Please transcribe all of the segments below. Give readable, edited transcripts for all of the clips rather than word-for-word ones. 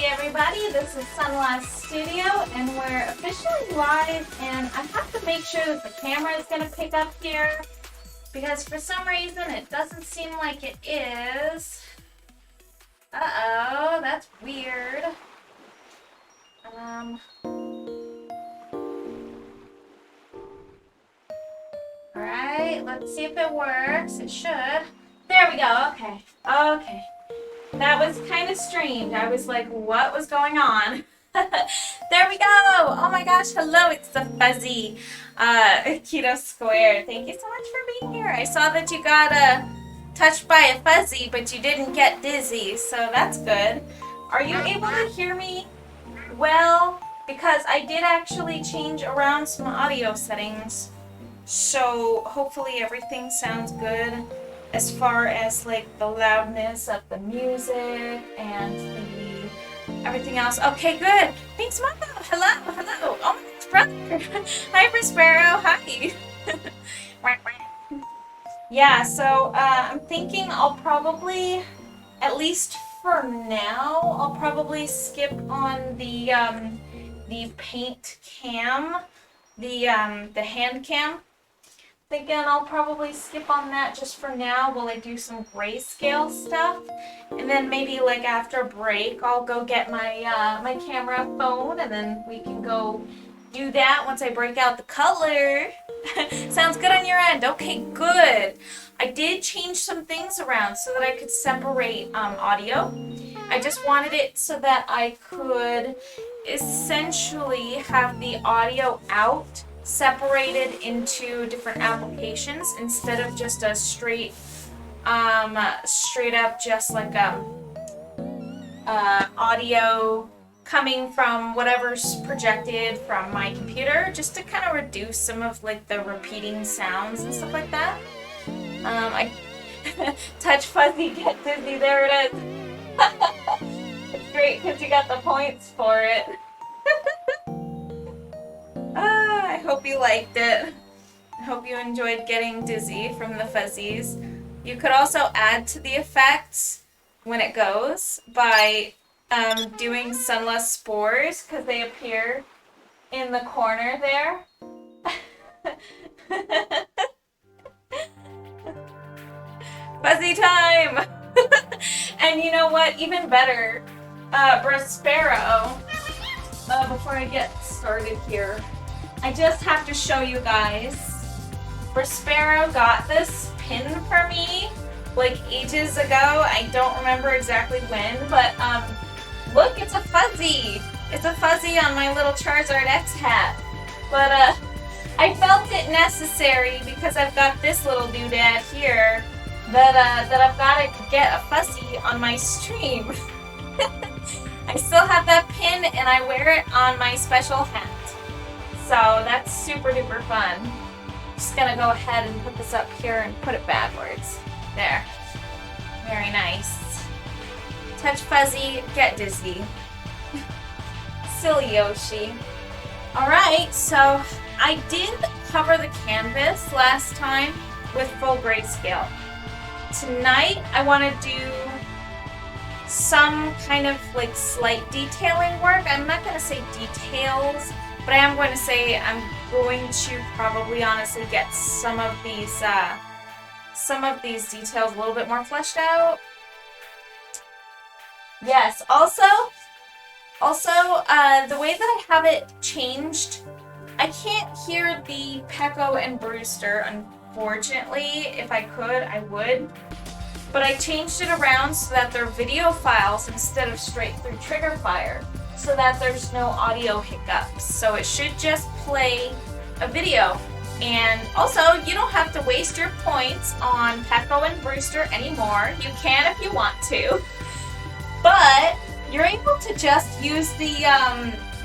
Everybody, this is Sunlast Studio and we're officially live, and I have to make sure that the camera is going to pick up here because for some reason it doesn't seem like it is. Uh-oh, that's weird. Alright, let's see if it works. It should. There we go. Okay. Okay. That was kind of strange. I was like, what was going on? There we go. Oh my gosh. Hello. It's the fuzzy Keto Square. Thank you so much for being here. I saw that you got touched by a fuzzy, but you didn't get dizzy. So that's good. Are you able to hear me well? Because I did actually change around some audio settings. So hopefully everything sounds good. As far as like the loudness of the music and everything else. Okay, good. Thanks, Mama. Hello, hello. Oh, it's brother. Hi, Prospero. Hi. Yeah, so I'm thinking I'll probably, at least for now, I'll probably skip on the paint cam, the hand cam. Thinking I'll probably skip on that just for now while I do some grayscale stuff, and then maybe like after break I'll go get my my camera phone, and then we can go do that once I break out the color. Sounds good on your end? Okay, good. I did change some things around so that I could separate audio. I just wanted it so that I could essentially have the audio out separated into different applications instead of just a straight up just like audio coming from whatever's projected from my computer, just to kind of reduce some of like the repeating sounds and stuff like that. I touch fuzzy, get dizzy, there it is. It's great because you got the points for it. I hope you liked it. I hope you enjoyed getting dizzy from the fuzzies. You could also add to the effects when it goes by doing sunless spores, because they appear in the corner there. Fuzzy time! And you know what? Even better, Prospero, before I get started here, I just have to show you guys. Prospero got this pin for me like ages ago. I don't remember exactly when, but look, it's a fuzzy. It's a fuzzy on my little Charizard X hat. But I felt it necessary because I've got this little doodad here that I've got to get a fuzzy on my stream. I still have that pin and I wear it on my special hat. So that's super duper fun. Just gonna go ahead and put this up here and put it backwards. There. Very nice. Touch fuzzy, get dizzy. Silly Yoshi. Alright, so I did cover the canvas last time with full grayscale. Tonight I want to do some kind of like slight detailing work. I'm not going to say details, but I am going to say I'm going to probably honestly get some of these details a little bit more fleshed out. Yes, also, the way that I have it changed, I can't hear the Pecco and Brewster, unfortunately. If I could, I would. But I changed it around so that they're video files instead of straight through trigger fire, so that there's no audio hiccups. So it should just play a video. And also, you don't have to waste your points on Pecco and Brewster anymore. You can if you want to. But you're able to just use the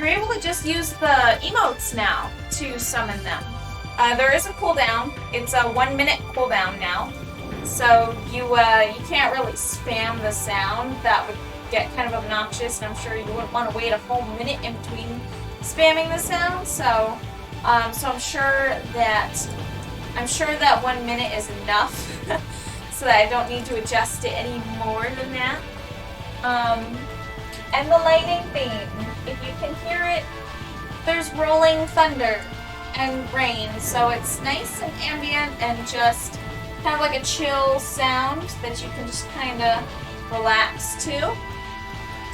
you're able to just use the emotes now to summon them. There is a cooldown. It's a 1 minute cooldown now. So you can't really spam the sound. That would get kind of obnoxious, and I'm sure you wouldn't want to wait a whole minute in between spamming the sound. So I'm sure that 1 minute is enough, so that I don't need to adjust it any more than that. And the lightning theme, if you can hear it, there's rolling thunder and rain, so it's nice and ambient and just kind of like a chill sound that you can just kind of relax to.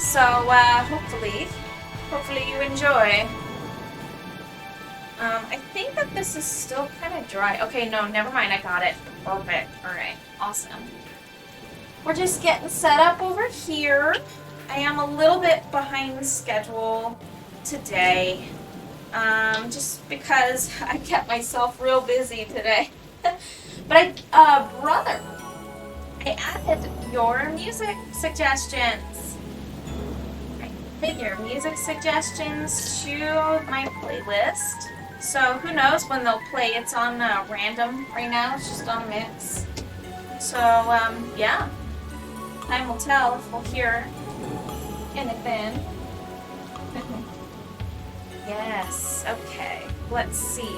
So hopefully you enjoy. I think that this is still kind of dry. Okay, no, never mind, I got it. Perfect. Alright, awesome. We're just getting set up over here. I am a little bit behind schedule today. Just because I kept myself real busy today. But brother, I added your music suggestions. I added your music suggestions to my playlist. So who knows when they'll play. It's on random right now. It's just on mix. So yeah, time will tell if we'll hear anything. Yes, okay, let's see.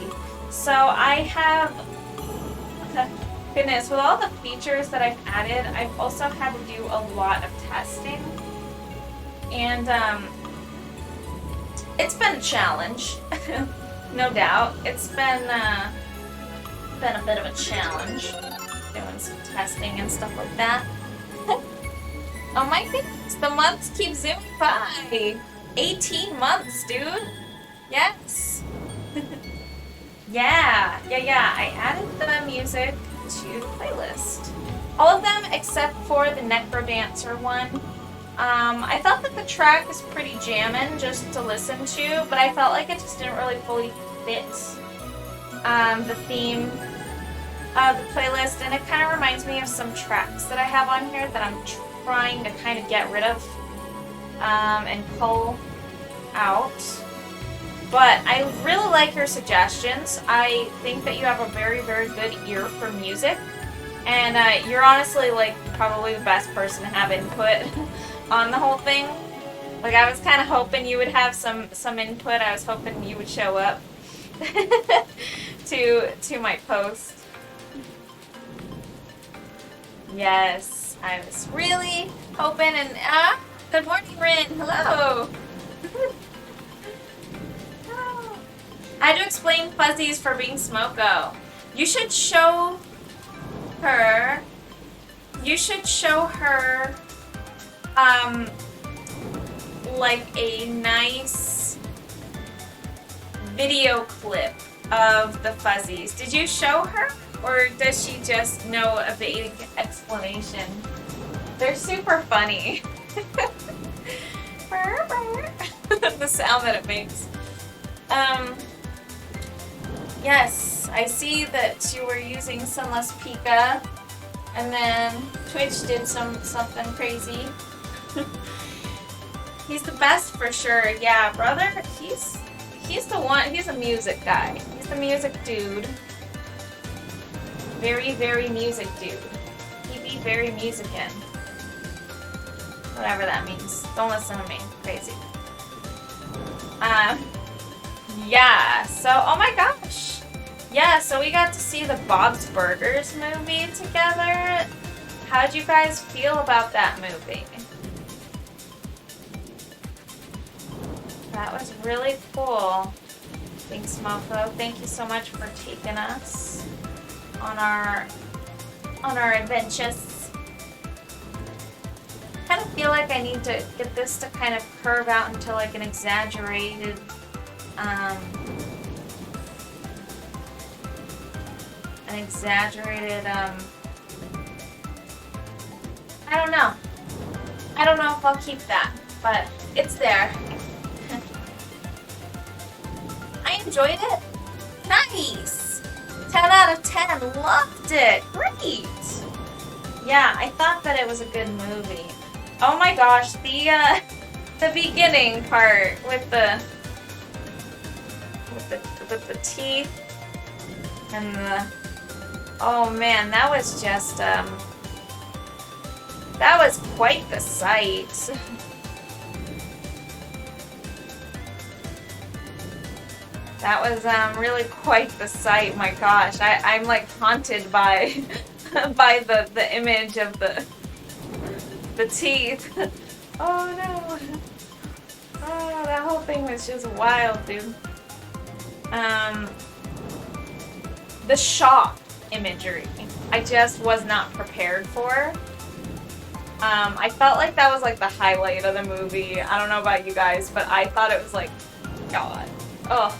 So I have, goodness, with all the features that I've added, I've also had to do a lot of testing. And it's been a challenge, no doubt. It's been a bit of a challenge, doing some testing and stuff like that. Oh my goodness, the months keep zooming by. 18 months, dude. Yes. Yeah. I added the music to the playlist. All of them except for the Necrodancer one. I thought that the track was pretty jammin' just to listen to, but I felt like it just didn't really fully fit the theme of the playlist, and it kind of reminds me of some tracks that I have on here that I'm trying to kind of get rid of and pull out. But I really like your suggestions. I think that you have a very, very good ear for music. And you're honestly, like, probably the best person to have input on the whole thing. Like, I was kind of hoping you would have some input. I was hoping you would show up to my post. Yes, I was really hoping. And good morning, Rin. Hello. I had to explain fuzzies for being Smoko. You should show her. Like a nice video clip of the fuzzies. Did you show her? Or does she just know a vague explanation? They're super funny. The sound that it makes. Yes, I see that you were using Sunless Pika, and then Twitch did something crazy. He's the best for sure. Yeah, brother, he's the one. He's a music guy. He's the music dude. Very, very music dude. He be very musicin'. Whatever that means. Don't listen to me. Crazy. Yeah, so, oh my gosh. Yeah, so we got to see the Bob's Burgers movie together. How'd you guys feel about that movie? That was really cool. Thanks, Mofo. Thank you so much for taking us on our adventures. I kind of feel like I need to get this to kind of curve out into like an exaggerated I don't know. I don't know if I'll keep that, but it's there. I enjoyed it. Nice! 10 out of 10. Loved it. Great! Yeah, I thought that it was a good movie. Oh my gosh, the beginning part with the with the teeth and the... Oh man, that was just, that was quite the sight. That was really quite the sight. My gosh, I'm like haunted by by the image of the teeth. Oh no. Oh, that whole thing was just wild, dude. The shock imagery, I just was not prepared for. I felt like that was like the highlight of the movie. I don't know about you guys, but I thought it was like, God. Oh.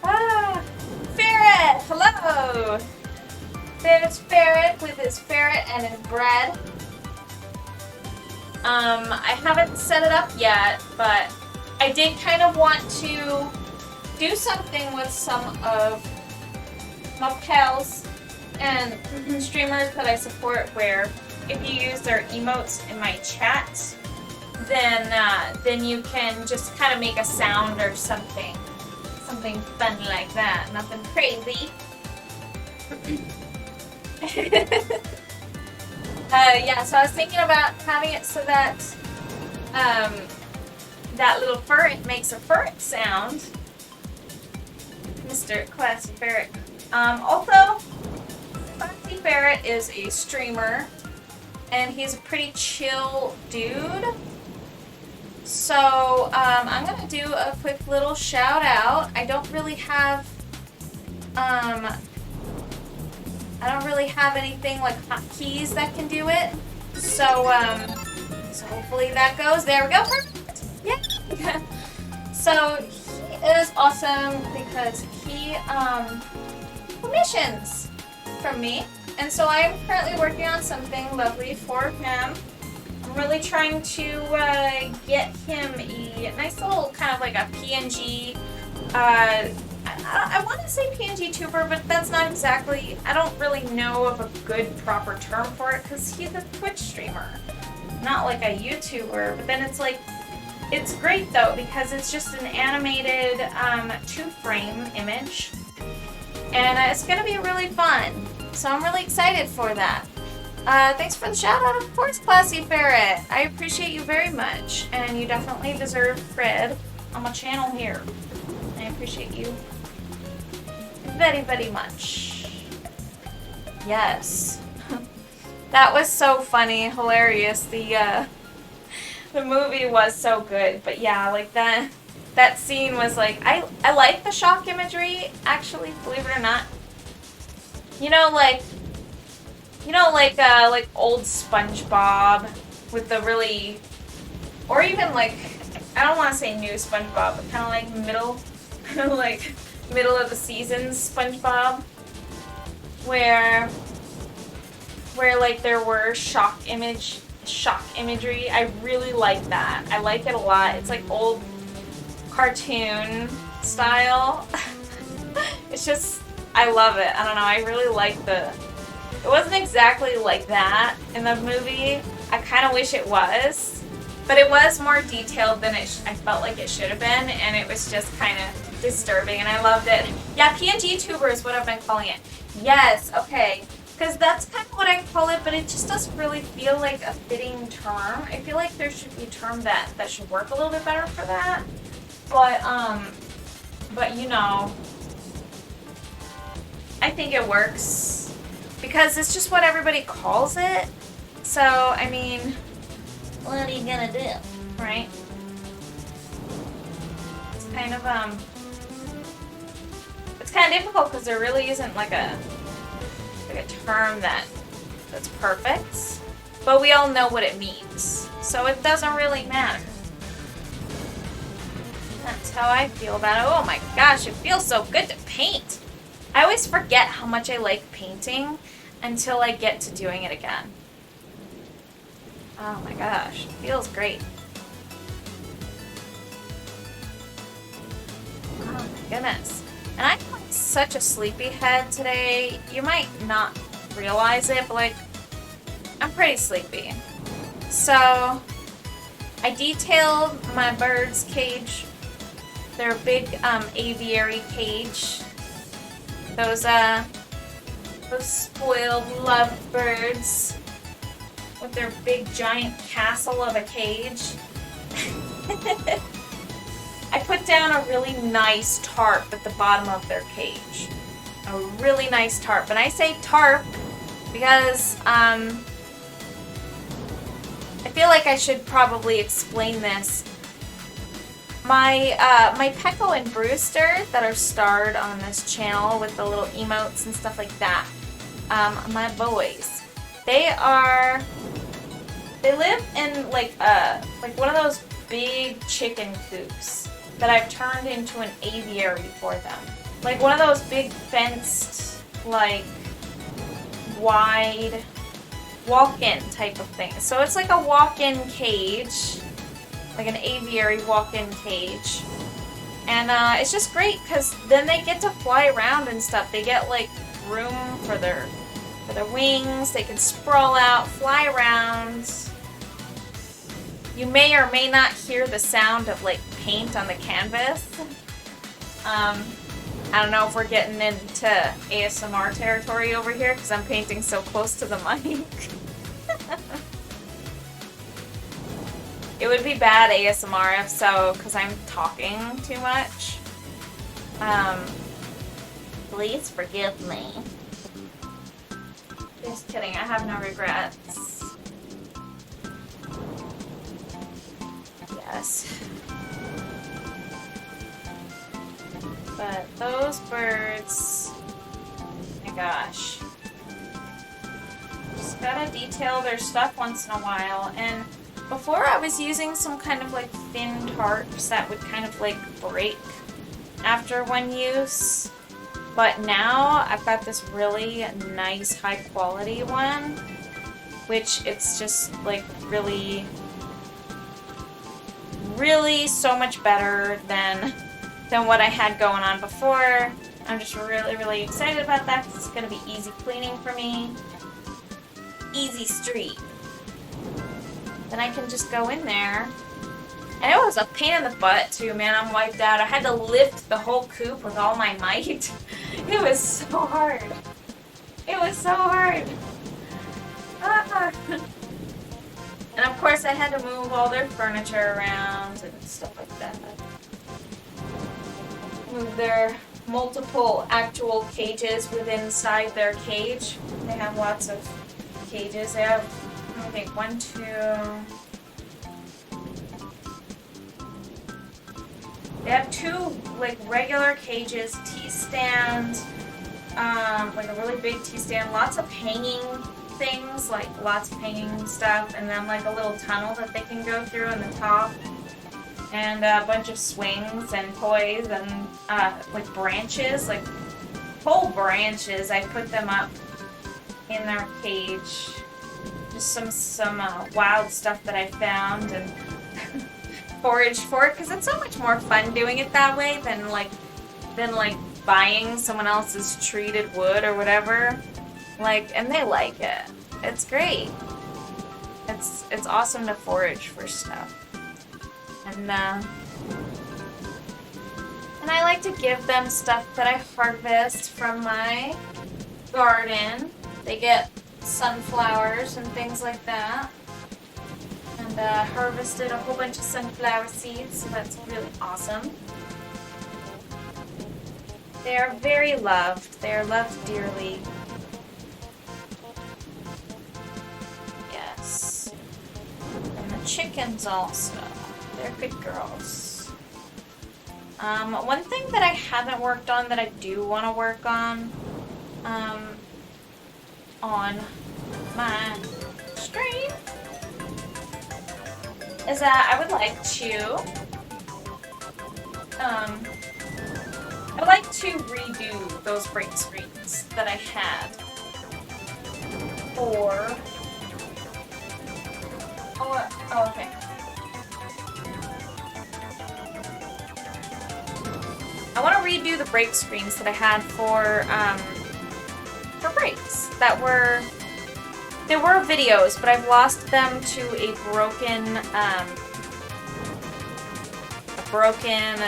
Ah, Ferret! Hello! There's Ferret with his ferret and his bread. I haven't set it up yet, but I did kind of want to do something with some of my pals and streamers that I support, where if you use their emotes in my chat, then you can just kind of make a sound or something fun like that. Nothing crazy. Yeah, so I was thinking about having it so that that little ferret makes a ferret sound. Mr. Classy Ferret. Also, Classy Ferret is a streamer, and he's a pretty chill dude. So, I'm gonna do a quick little shout out. I don't really have anything like hotkeys that can do it. So, so hopefully that goes. There we go. Perfect. Yeah. So he is awesome because he commissions from me, and so I am currently working on something lovely for him. I'm really trying to get him a nice little kind of like a PNG. I want to say PNG tuber, but that's not exactly. I don't really know of a good proper term for it because he's a Twitch streamer, not like a YouTuber. But then it's like, it's great though because it's just an animated 2-frame image, and it's gonna be really fun. So I'm really excited for that. Thanks for the shout out, of course, Classy Ferret. I appreciate you very much, and you definitely deserve cred on my channel here. I appreciate you very, very much. Yes. That was so funny, hilarious. The movie was so good, but yeah, like that scene was like, I like the shock imagery, actually, believe it or not. You know, like old SpongeBob with the really, or even like, I don't want to say new SpongeBob, but kind of like middle of the season SpongeBob, where like there were shock imagery. I really like that. I like it a lot. It's like old cartoon style. It's just, I love it. I don't know. I really like it wasn't exactly like that in the movie. I kind of wish it was, but it was more detailed than I felt like it should have been, and it was just kind of disturbing, and I loved it. Yeah, PNG tuber is what I've been calling it. Yes, okay, because that's kind of what I call it, but it just doesn't really feel like a fitting term. I feel like there should be a term that should work a little bit better for that, but you know, I think it works. Because it's just what everybody calls it. So, I mean, what are you gonna do, right? It's kind of difficult because there really isn't like a term that's perfect. But we all know what it means. So it doesn't really matter. That's how I feel about it. Oh my gosh, it feels so good to paint. I always forget how much I like painting until I get to doing it again. Oh my gosh, it feels great. Oh my goodness. And I'm like such a sleepyhead today. You might not realize it, but like, I'm pretty sleepy. So, I detailed my bird's cage their big aviary cage. Those spoiled lovebirds with their big giant castle of a cage. I put down a really nice tarp at the bottom of their cage. A really nice tarp. And I say tarp because I feel like I should probably explain this. My Pecco and Brewster that are starred on this channel with the little emotes and stuff like that, my boys, they live in like one of those big chicken coops that I've turned into an aviary for them. Like one of those big fenced, like wide walk-in type of thing. So it's like a walk-in cage, like an aviary walk-in cage. And it's just great because then they get to fly around and stuff. They get like room for their wings. They can sprawl out, fly around. You may or may not hear the sound of like paint on the canvas. I don't know if we're getting into ASMR territory over here because I'm painting so close to the mic. It would be bad ASMR if so, because I'm talking too much. Please forgive me. Just kidding, I have no regrets. Yes. But those birds, oh my gosh. Just gotta detail their stuff once in a while. And before I was using some kind of like thin tarps that would kind of like break after one use. But now I've got this really nice high quality one, which it's just like really so much better than what I had going on before. I'm just really excited about that because it's going to be easy cleaning for me. Easy street. Then I can just go in there. And it was a pain in the butt too, man. I'm wiped out. I had to lift the whole coop with all my might. It was so hard. It was so hard. Ah. And of course I had to move all their furniture around and stuff like that. Move their multiple actual cages within inside their cage. They have lots of cages. They have, I think, 1, 2... They have 2 like regular cages, tea stand, like a really big tea stand, lots of hanging things, like lots of hanging stuff, and then like a little tunnel that they can go through in the top, and a bunch of swings and toys and like branches, like whole branches. I put them up in their cage. Just some wild stuff that I found and foraged for it, because it's so much more fun doing it that way than like buying someone else's treated wood or whatever. Like, and they like it. It's great. It's awesome to forage for stuff. And I like to give them stuff that I harvest from my garden. They get sunflowers and things like that. And harvested a whole bunch of sunflower seeds, so that's really awesome. They are very loved. They are loved dearly. Yes. And the chickens also. They're good girls. One thing that I haven't worked on that I do want to work on my stream is that I would like to redo those break screens that I had for... Oh, okay. I want to redo the break screens that I had for breaks that were... There were videos, but I've lost them to a broken broken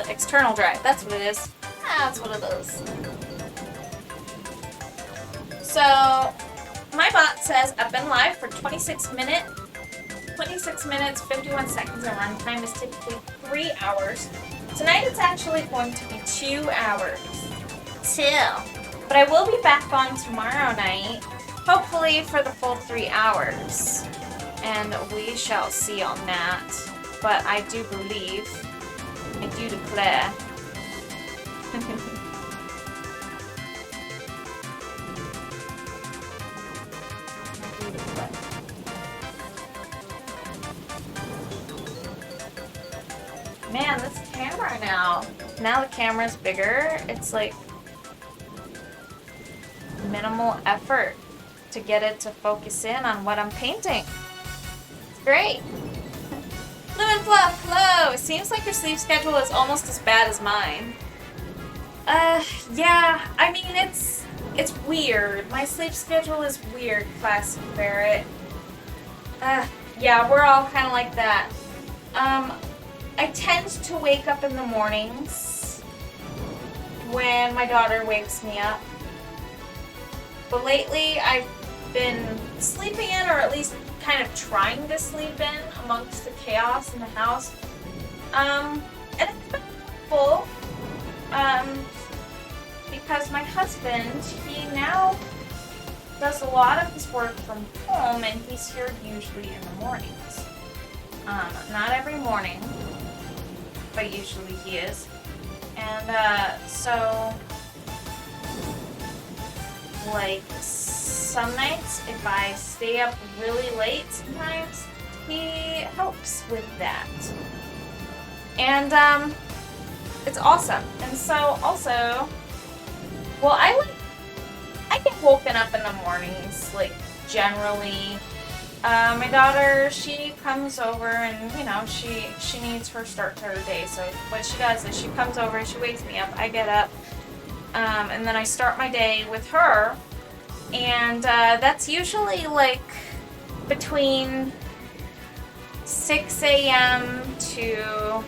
external drive. That's what it is. That's what it is. So, my bot says I've been live for 26 minutes, 51 seconds, and runtime is typically 3 hours. Tonight it's actually going to be 2 hours. But I will be back on tomorrow night, hopefully for the full 3 hours. And we shall see on that. But I do believe, I do declare. Man, this camera now the camera's bigger, it's like minimal effort to get it to focus in on what I'm painting. It's great. Lemon Fluff, hello! It seems like your sleep schedule is almost as bad as mine. Yeah, I mean, it's weird. My sleep schedule is weird, Classic Barrett. Yeah, we're all kind of like that. I tend to wake up in the mornings when my daughter wakes me up. But lately, I've been sleeping in, or at least kind of trying to sleep in amongst the chaos in the house. And it's been helpful, because my husband, he now does a lot of his work from home, and he's here usually in the mornings. Not every morning, but usually he is. And, so, like, some nights, if I stay up really late sometimes, he helps with that. And, it's awesome. And so, also, well, I get woken up in the mornings, like, generally. My daughter, she comes over and, you know, she needs her start to her day. So what she does is she comes over and she wakes me up. I get up, and then I start my day with her. And that's usually like between 6 a.m. to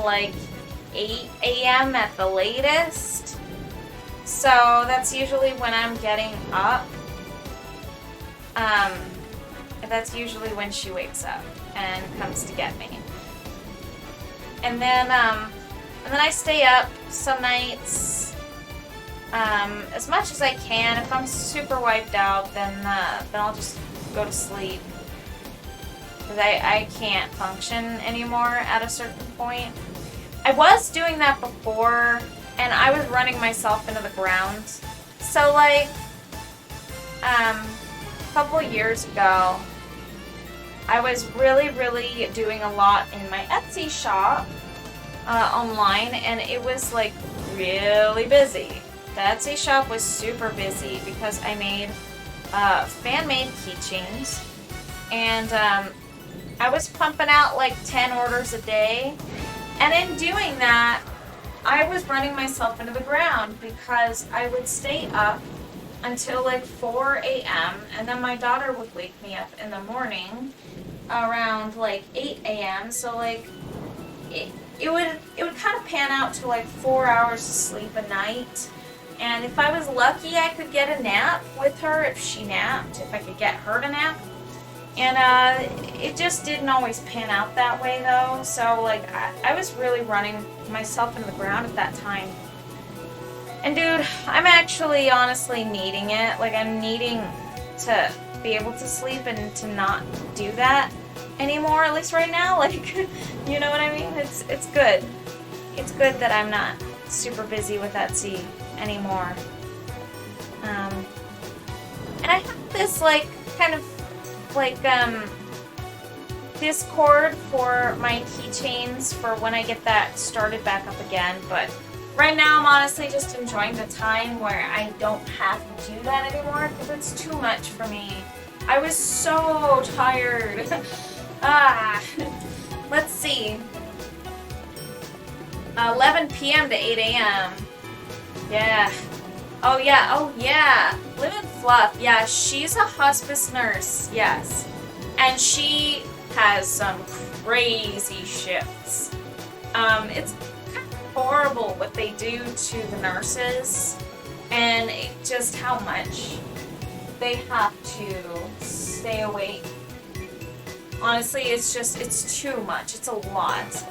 like 8 a.m. at the latest. So that's usually when I'm getting up. That's usually when she wakes up and comes to get me. And then I stay up some nights as much as I can. If I'm super wiped out, then I'll just go to sleep, because I can't function anymore at a certain point. I was doing that before, and I was running myself into the ground. So like a couple years ago, I was really doing a lot in my Etsy shop online, and it was like really busy. The Etsy shop was super busy because I made fan-made keychains, and I was pumping out like 10 orders a day, and in doing that, I was running myself into the ground because I would stay up until like 4 a.m. and then my daughter would wake me up in the morning around like 8 a.m. So like it would kind of pan out to like 4 hours of sleep a night. And if I was lucky, I could get a nap with her if she napped, if I could get her to nap. And it just didn't always pan out that way though. So like I was really running myself into the ground at that time. And dude, I'm actually honestly needing it. Like I'm needing to be able to sleep and to not do that anymore, at least right now. Like, you know what I mean? It's good. It's good that I'm not super busy with Etsy anymore. And I have this like kind of like Discord for my keychains for when I get that started back up again, but right now I'm honestly just enjoying the time where I don't have to do that anymore because it's too much for me. I was so tired. Let's see. 11 p.m. to 8 a.m. Yeah. Oh yeah. Lemon Fluff. Yeah, she's a hospice nurse. Yes. And she has some crazy shifts. It's kind of horrible what they do to the nurses, and just how much they have to stay awake. Honestly, it's too much. It's a lot.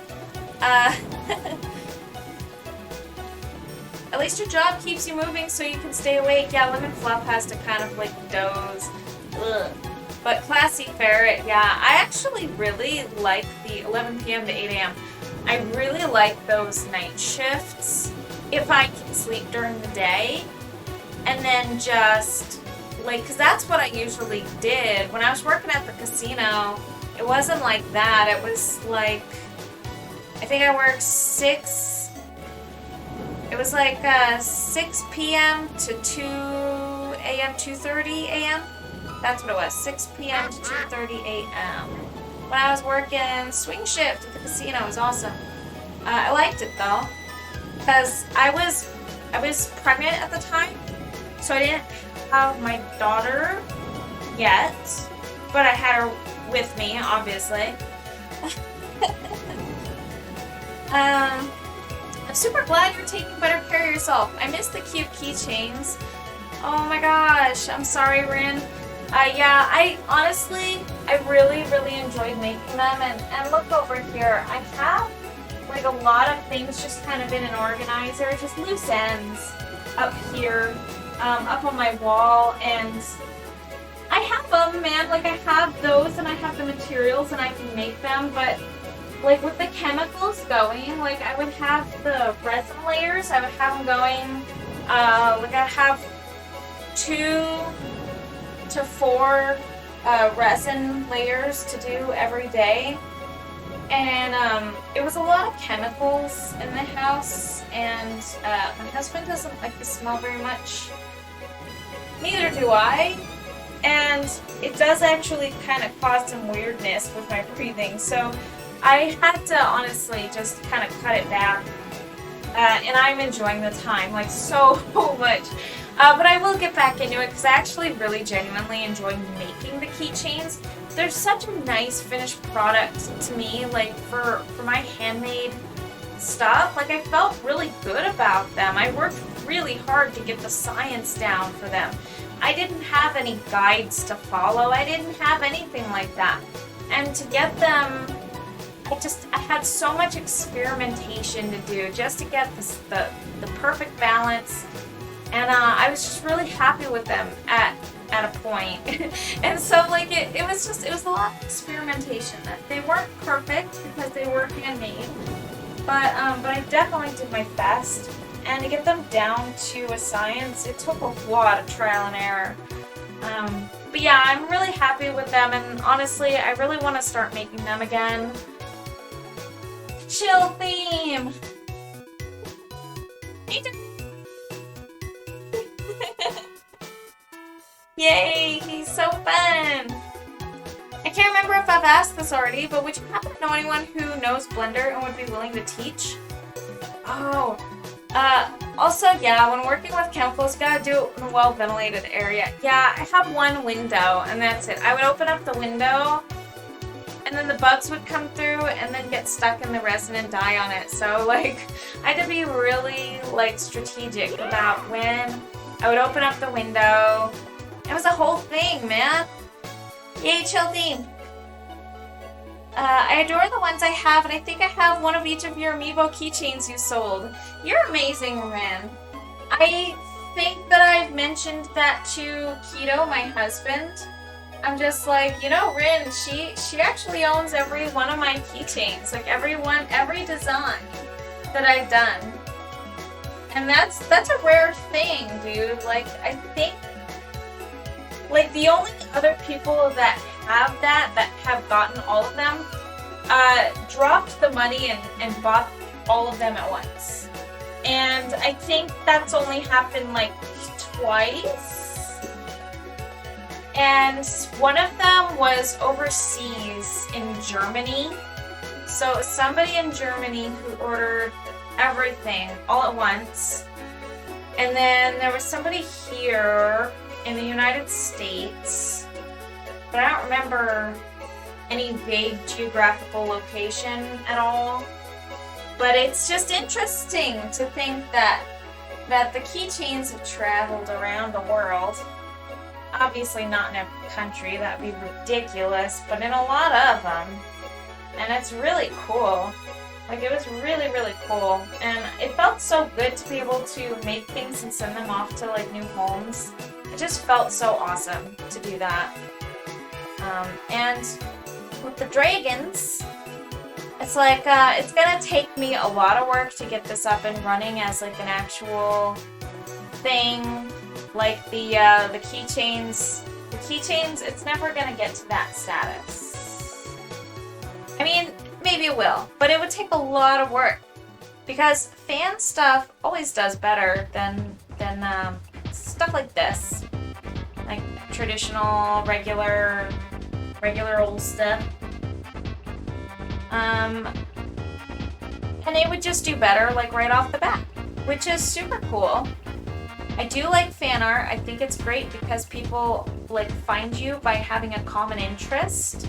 At least your job keeps you moving so you can stay awake. Yeah, Lemon Fluff has to kind of like doze. Ugh. But Classy Ferret, yeah, I actually really like the 11 p.m. to 8 a.m. I really like those night shifts if I can sleep during the day. And then just, like, because that's what I usually did. When I was working at the casino, it wasn't like that. It was like, I think I worked 6 p.m. to 2 a.m., 2:30 a.m. That's what it was, 6 p.m. to 2:30 a.m. When I was working swing shift at the casino, it was awesome. I liked it though, because I was pregnant at the time, so I didn't have my daughter yet, but I had her with me, obviously. I'm super glad you're taking better care of yourself. I miss the cute keychains. Oh my gosh, I'm sorry, Rin. Yeah, I really enjoyed making them, and look over here. I have like a lot of things just kind of in an organizer, just loose ends up here, up on my wall, and I have them, man. Like, I have those, and I have the materials, and I can make them, but like with the chemicals going, like I would have the resin layers, I would have them going, like I have 2 to 4 resin layers to do every day, and it was a lot of chemicals in the house, and my husband doesn't like the smell very much. Neither do I, and it does actually kind of cause some weirdness with my breathing, so I had to honestly just kind of cut it back, and I'm enjoying the time like so much. But I will get back into it because I actually really genuinely enjoy making the keychains. They're such a nice finished product to me, like for my handmade stuff. Like, I felt really good about them. I worked really hard to get the science down for them. I didn't have any guides to follow. I didn't have anything like that. And to get them, I had so much experimentation to do just to get the perfect balance. And I was just really happy with them at a point. And so, like, it was a lot of experimentation. They weren't perfect because they were handmade, but I definitely did my best. And to get them down to a science, it took a lot of trial and error. But yeah, I'm really happy with them, and honestly, I really want to start making them again. Chill theme! Yay, he's so fun! I can't remember if I've asked this already, but would you happen to know anyone who knows Blender and would be willing to teach? Oh, also, yeah, when working with chemicals, you gotta do it in a well-ventilated area. Yeah, I have one window, and that's it. I would open up the window, and then the bugs would come through, and then get stuck in the resin and die on it. So, like, I had to be really, like, strategic about when I would open up the window. It was a whole thing, man. Yay, chill theme. I adore the ones I have, and I think I have one of each of your amiibo keychains you sold. You're amazing, Ren. I think that I've mentioned that to Keto, my husband. I'm just like, you know, Ren, she actually owns every one of my keychains. Like, every design that I've done. And that's a rare thing, dude. Like, I think, like, the only other people that have gotten all of them, dropped the money and bought all of them at once. And I think that's only happened, like, twice. And one of them was overseas in Germany. So somebody in Germany who ordered everything all at once. And then there was somebody here in the United States, but I don't remember any vague geographical location at all. But it's just interesting to think that the keychains have traveled around the world. Obviously not in every country, that'd be ridiculous, but in a lot of them. And it's really cool. Like, it was really, really cool. And it felt so good to be able to make things and send them off to, like, new homes. It just felt so awesome to do that. And with the dragons, it's like, it's gonna take me a lot of work to get this up and running as, like, an actual thing. Like, the keychains. The keychains, it's never gonna get to that status. I mean, maybe it will, but it would take a lot of work. Because fan stuff always does better than stuff like this. Like, traditional, regular old stuff. And it would just do better, like, right off the bat, which is super cool. I do like fan art. I think it's great because people, like, find you by having a common interest.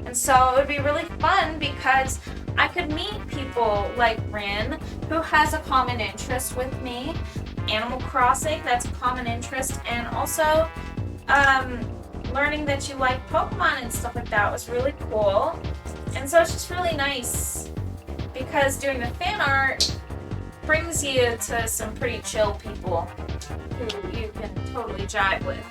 And so it would be really fun because I could meet people like Rin, who has a common interest with me. Animal Crossing, that's a common interest. And also, learning that you like Pokemon and stuff like that was really cool. And so it's just really nice because doing the fan art brings you to some pretty chill people who you can totally jive with.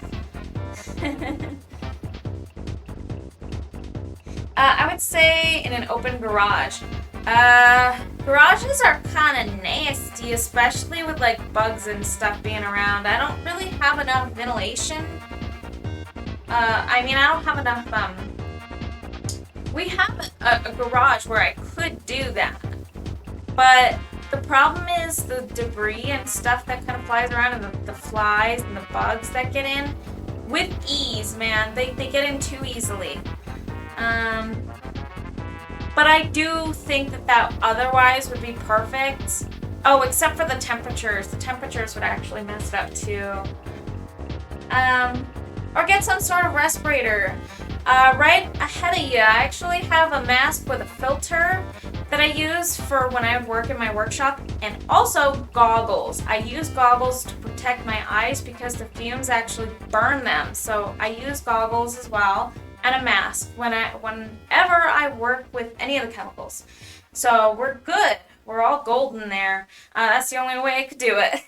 I would say in an open garage. Garages are kind of nasty, especially with, like, bugs and stuff being around. I don't really have enough ventilation. I don't have enough, we have a garage where I could do that. But the problem is the debris and stuff that kind of flies around and the flies and the bugs that get in. With ease, man. They get in too easily. But I do think that otherwise would be perfect. Oh, except for the temperatures. The temperatures would actually mess it up too. Or get some sort of respirator. Right ahead of you, I actually have a mask with a filter that I use for when I work in my workshop, and also goggles. I use goggles to protect my eyes because the fumes actually burn them. So I use goggles as well, and a mask whenever I work with any of the chemicals. So we're good. We're all golden there. That's the only way I could do it.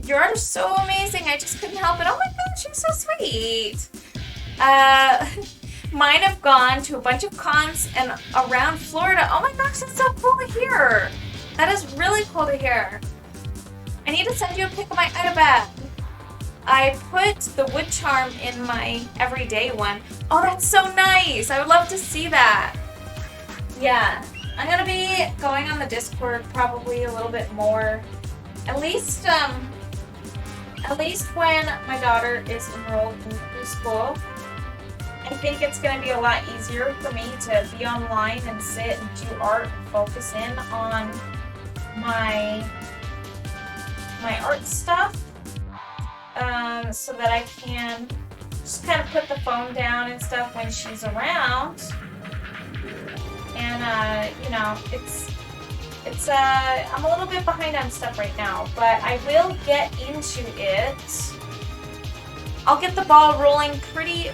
Your art is so amazing. I just couldn't help it. Oh my gosh, you're so sweet. Mine have gone to a bunch of cons and around Florida. Oh my gosh, that's so cool to hear. That is really cool to hear. I need to send you a pic of my Ida bag. I put the wood charm in my everyday one. Oh, that's so nice. I would love to see that. Yeah, I'm gonna be going on the Discord probably a little bit more. At least when my daughter is enrolled in preschool. I think it's going to be a lot easier for me to be online and sit and do art and focus in on my art stuff, so that I can just kind of put the phone down and stuff when she's around. And I'm a little bit behind on stuff right now, but I will get into it. I'll get the ball rolling pretty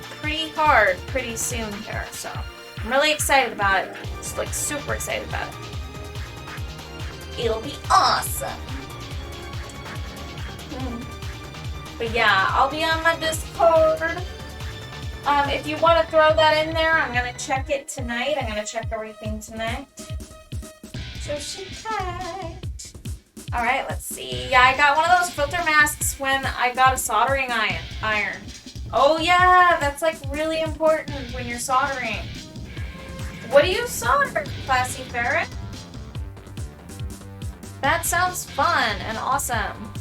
hard pretty soon here, so I'm really excited about it. Just, like, super excited about it. It'll be awesome. But yeah, I'll be on my Discord. If you want to throw that in there, I'm gonna check it tonight. I'm gonna check everything tonight. So she tight. Alright, let's see. Yeah, I got one of those filter masks when I got a soldering iron. Oh yeah, that's, like, really important when you're soldering. What do you solder, Classy Ferret? That sounds fun and awesome.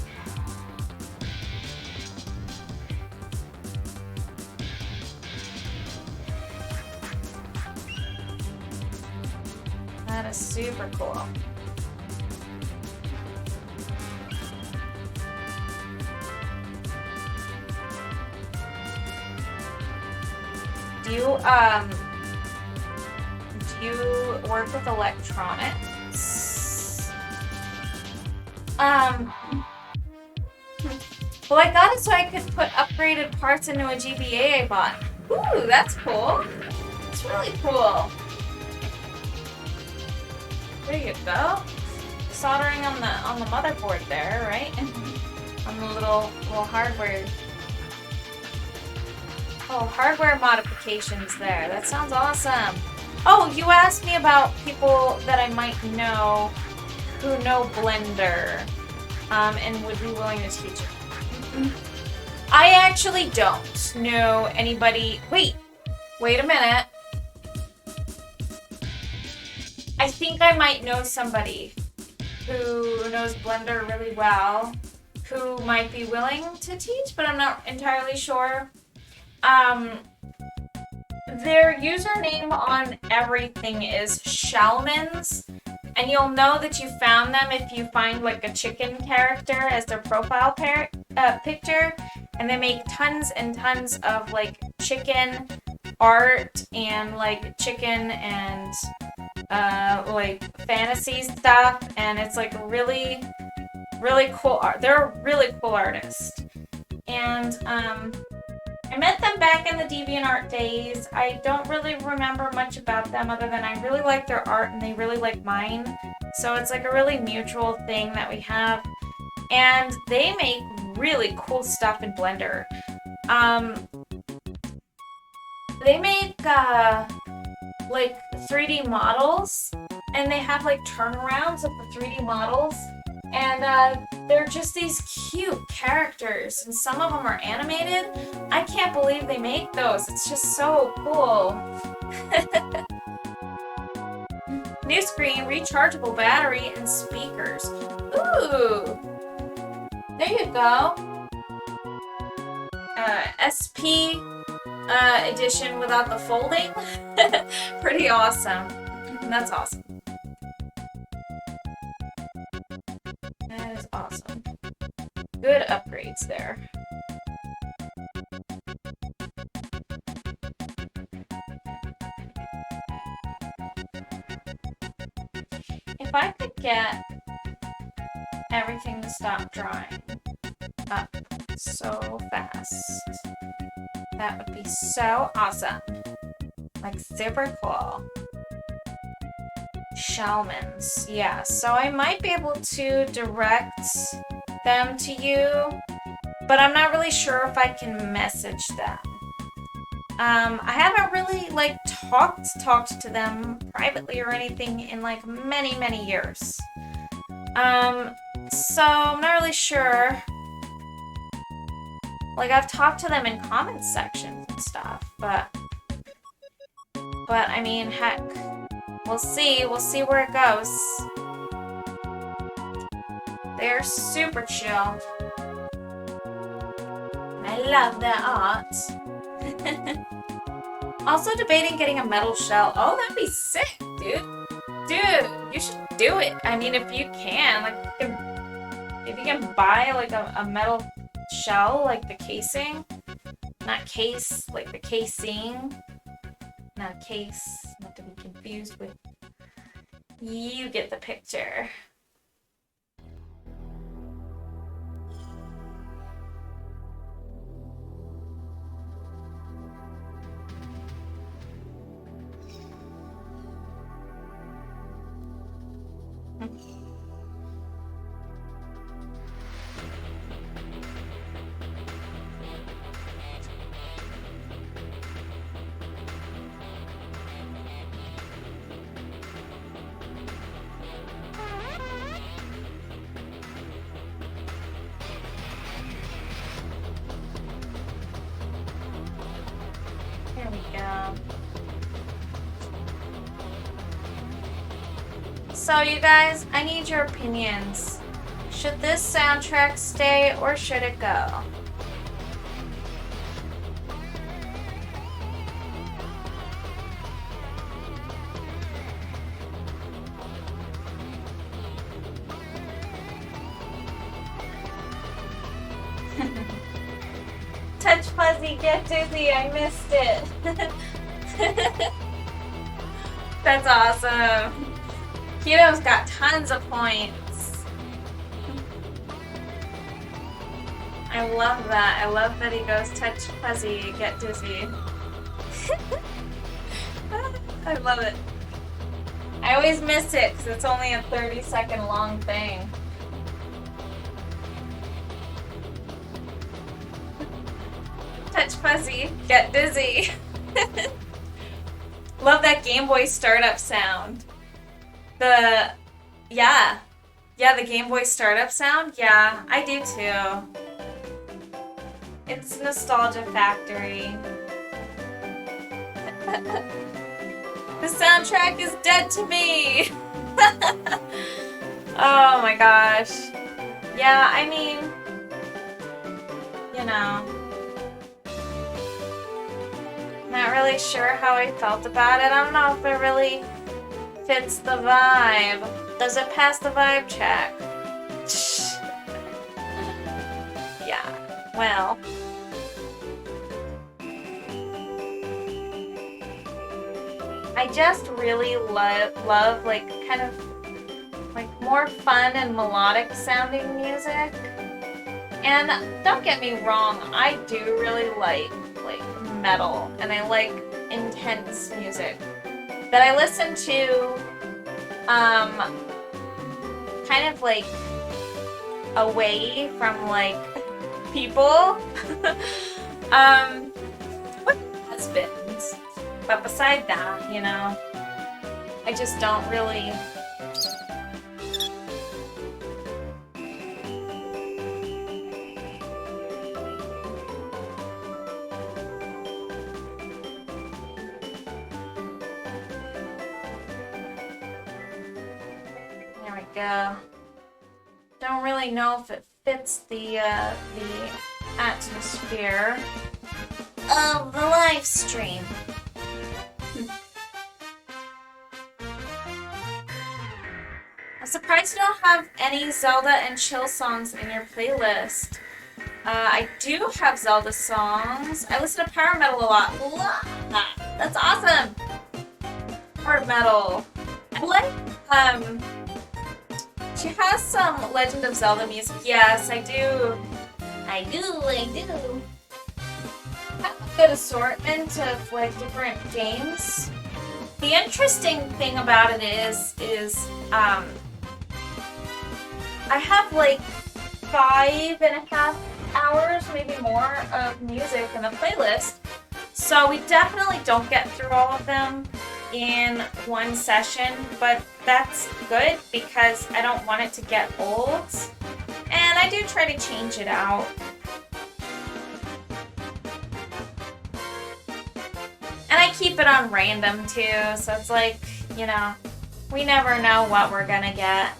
That is super cool. Do you work with electronics. Well, I got it so I could put upgraded parts into a GBA I bought. Ooh, that's cool. It's really cool. There you go. Soldering on the motherboard there, right? On the little hardware. Oh, hardware modifications there. That sounds awesome. Oh, you asked me about people that I might know who know Blender, and would be willing to teach it. I actually don't know anybody. Wait a minute. I think I might know somebody who knows Blender really well, who might be willing to teach, but I'm not entirely sure. Their username on everything is Shalmans, and you'll know that you found them if you find like a chicken character as their profile picture, and they make tons and tons of like chicken art and like chicken and like fantasy stuff, and it's like really cool art. They're a really cool artist, and I met them back in the DeviantArt days. I don't really remember much about them other than I really like their art and they really like mine. So it's like a really mutual thing that we have. And they make really cool stuff in Blender. They make like 3D models, and they have like turnarounds of the 3D models. And they're just these cute characters, and some of them are animated. I can't believe they make those. It's just so cool. New screen, rechargeable battery, and speakers. Ooh! There you go. SP edition without the folding. Pretty awesome. That's awesome. That is awesome. Good upgrades there. If I could get everything to stop drying up so fast, that would be so awesome. Like super cool. Shalmans, yeah, so I might be able to direct them to you, but I'm not really sure if I can message them. I haven't really like talked to them privately or anything in like many years. So I'm not really sure. Like I've talked to them in comment sections and stuff, but I mean, heck. We'll see where it goes. They're super chill. I love their art. Also debating getting a metal shell. Oh, that'd be sick, dude. Dude, you should do it. I mean, if you can, like, if you can buy like a metal shell, like the casing, not case, like the casing. Not case, not to be confused with. You get the picture. There we go. So you guys, I need your opinions. Should this soundtrack stay or should it go? Touch Fuzzy, get dizzy, I missed it. That's awesome. Keto's got tons of points. I love that. I love that he goes touch fuzzy, get dizzy. I love it. I always miss it because it's only a 30-second long thing. Touch fuzzy, get dizzy. Love that Game Boy startup sound. The Game Boy startup sound. Yeah, I do too. It's nostalgia factory. The soundtrack is dead to me. Oh my gosh. Yeah, I mean, you know, not really sure how I felt about it. I don't know if it really fits the vibe. Does it pass the vibe check? Yeah, well. I just really love like kind of like more fun and melodic sounding music. And don't get me wrong, I do really like metal and I like intense music. But I listen to kind of like away from like people with husbands. But beside that, you know, I just don't really. There we go. Don't really know if it fits the atmosphere of the live stream. I'm surprised you don't have any Zelda and chill songs in your playlist. I do have Zelda songs. I listen to power metal a lot. Love that. That's awesome. Power metal. I like, she has some Legend of Zelda music. Yes, I do. I do. I have a good assortment of like different games. The interesting thing about it is I have like 5.5 hours, maybe more, of music in the playlist. So we definitely don't get through all of them in one session, but that's good because I don't want it to get old. And I do try to change it out. And I keep it on random too, so it's like, you know, we never know what we're gonna get.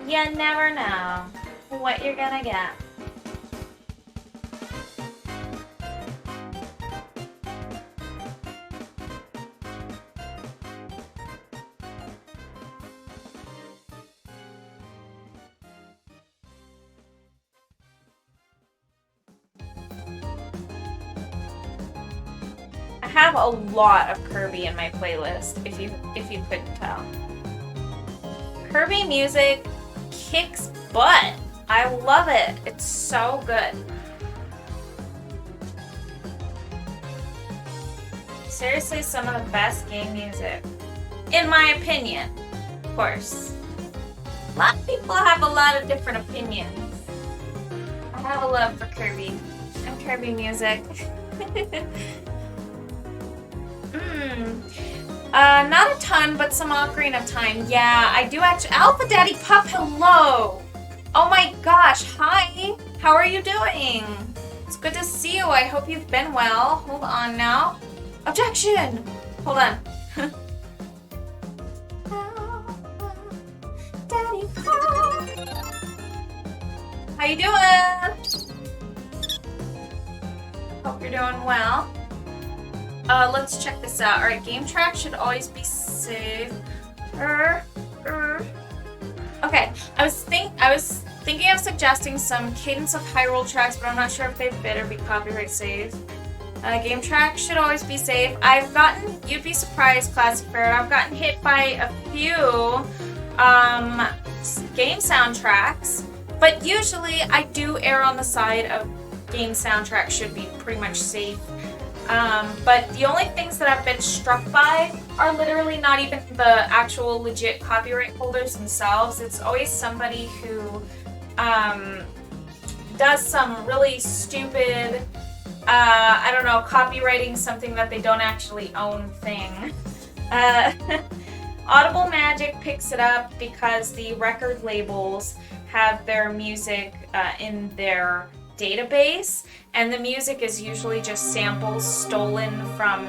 You never know what you're gonna get. I have a lot of Kirby in my playlist, if you couldn't tell. Kirby music kicks butt. I love it. It's so good. Seriously, some of the best game music. In my opinion, of course. A lot of people have a lot of different opinions. I have a love for Kirby and Kirby music. Not a ton, but some Ocarina of Time. Yeah, I do actually. Alpha Daddy Pup, hello! Oh my gosh, hi! How are you doing? It's good to see you. I hope you've been well. Hold on now. Objection! Hold on. Daddy Pup! How you doing? Hope you're doing well. Let's check this out. Alright, game track should always be safe. Okay, I was Thinking of suggesting some Cadence of Hyrule tracks, but I'm not sure if they fit or be copyright safe. Game tracks should always be safe. I've gotten, you'd be surprised, Classic Ferret, I've gotten hit by a few game soundtracks, but usually I do err on the side of game soundtracks should be pretty much safe. But the only things that I've been struck by are literally not even the actual legit copyright holders themselves. It's always somebody who does some really stupid, I don't know, copywriting something that they don't actually own thing. Audible Magic picks it up because the record labels have their music in their database, and the music is usually just samples stolen from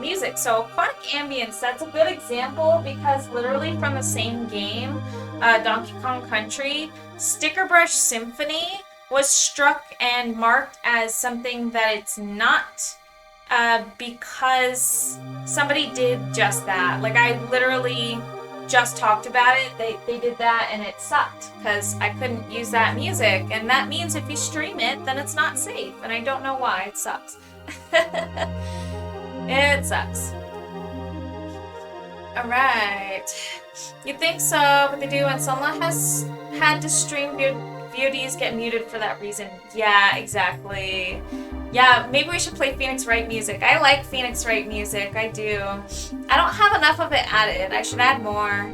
music. So Aquatic Ambience, that's a good example because literally from the same game, Donkey Kong Country, Sticker Brush Symphony was struck and marked as something that it's not because somebody did just that. Like, I literally just talked about it. They did that and it sucked because I couldn't use that music, and that means if you stream it then it's not safe, and I don't know why. It sucks. It sucks. Alright, you think so, but they do, and Sunla has had to stream VODs get muted for that reason. Yeah, exactly. Yeah, maybe we should play Phoenix Wright music. I like Phoenix Wright music, I do. I don't have enough of it added. I should add more.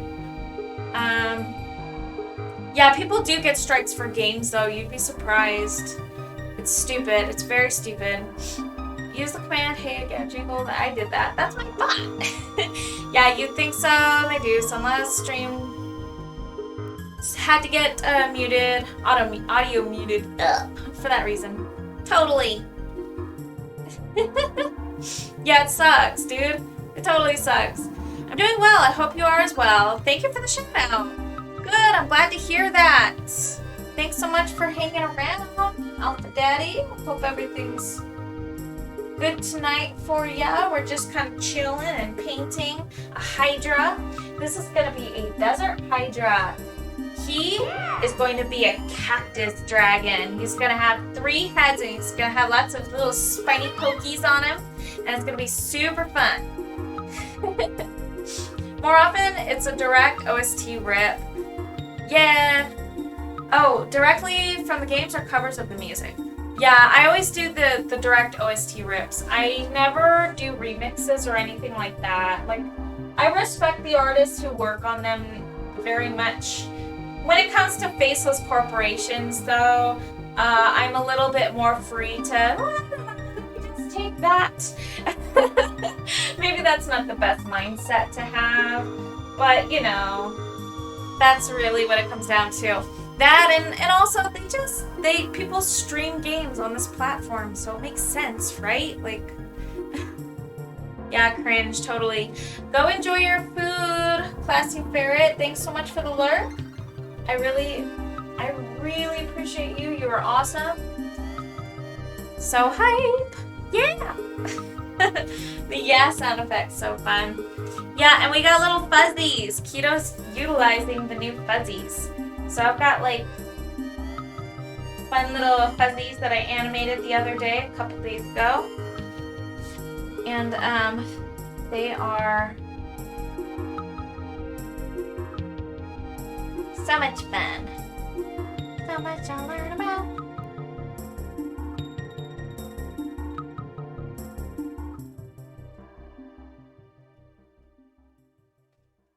Yeah, people do get strikes for games though, you'd be surprised. It's stupid, it's very stupid. Use the command, hey, get jingled. I did that. That's my thought. Yeah, you'd think so, they do. Sunla's stream had to get muted, audio muted for that reason. Totally. Yeah, it sucks, dude. It totally sucks. I'm doing well. I hope you are as well. Thank you for the shout out. Good. I'm glad to hear that. Thanks so much for hanging around, Alpha Daddy. Hope everything's good tonight for ya. We're just kind of chilling and painting a Hydra. This is going to be a desert Hydra. He is going to be a cactus dragon. He's going to have 3 heads and he's going to have lots of little spiny pokies on him. And it's going to be super fun. More often, it's a direct OST rip. Yeah. Oh, directly from the games or covers of the music? Yeah, I always do the direct OST rips. I never do remixes or anything like that. Like, I respect the artists who work on them very much. When it comes to faceless corporations, though, I'm a little bit more free to just take that. Maybe that's not the best mindset to have, but you know, that's really what it comes down to. That and also people stream games on this platform, so it makes sense, right? Like, yeah, cringe, totally. Go enjoy your food, Classy Ferret. Thanks so much for the lurk. I really appreciate you. You are awesome. So hype. Yeah. The yeah sound effect's so fun. Yeah, and we got little fuzzies. Keto's utilizing the new fuzzies. So I've got like fun little fuzzies that I animated the other day, a couple days ago. And they are so much fun. So much to learn about.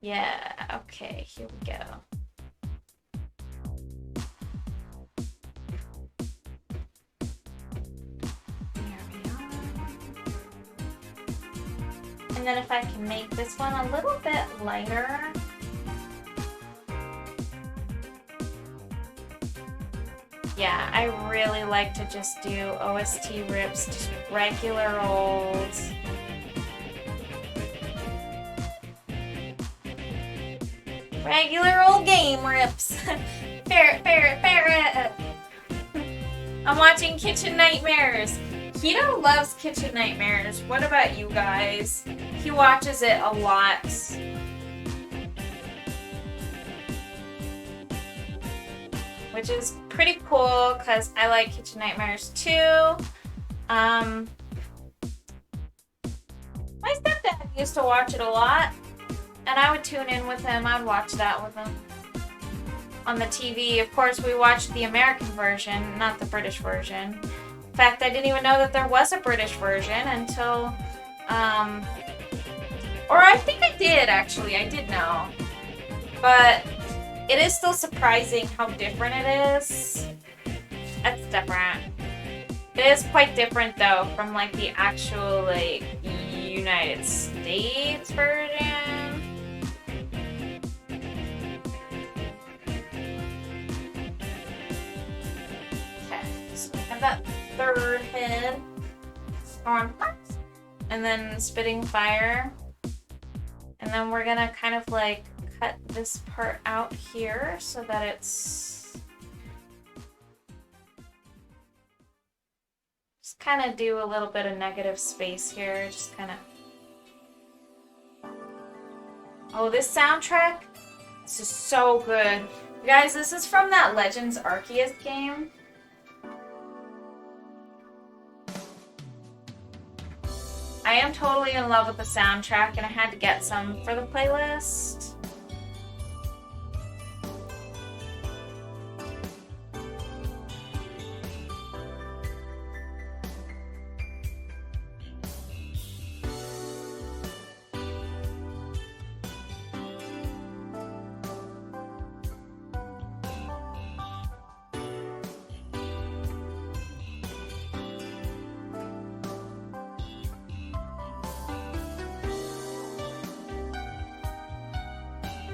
Yeah, okay, here we go. There we are. And then if I can make this one a little bit lighter. Yeah, I really like to just do OST rips, just regular old. Regular old game rips. Ferret, ferret, ferret. I'm watching Kitchen Nightmares. Keto loves Kitchen Nightmares. What about you guys? He watches it a lot. which is pretty cool because I like Kitchen Nightmares too. My stepdad used to watch it a lot, and I would tune in with him. I'd watch that with him on the TV. Of course, we watched the American version, not the British version. In fact, I didn't even know that there was a British version until, or I think I did actually. I did know, but it is still surprising how different it is. It's different. It is quite different though from like the actual like United States version. Okay, so we have that third head on, and then spitting fire, and then we're gonna kind of like cut this part out here so that it's just kind of do a little bit of negative space here, just kind of. Oh, this soundtrack, this is so good. You guys, this is from that Legends Arceus game. I am totally in love with the soundtrack, and I had to get some for the playlist.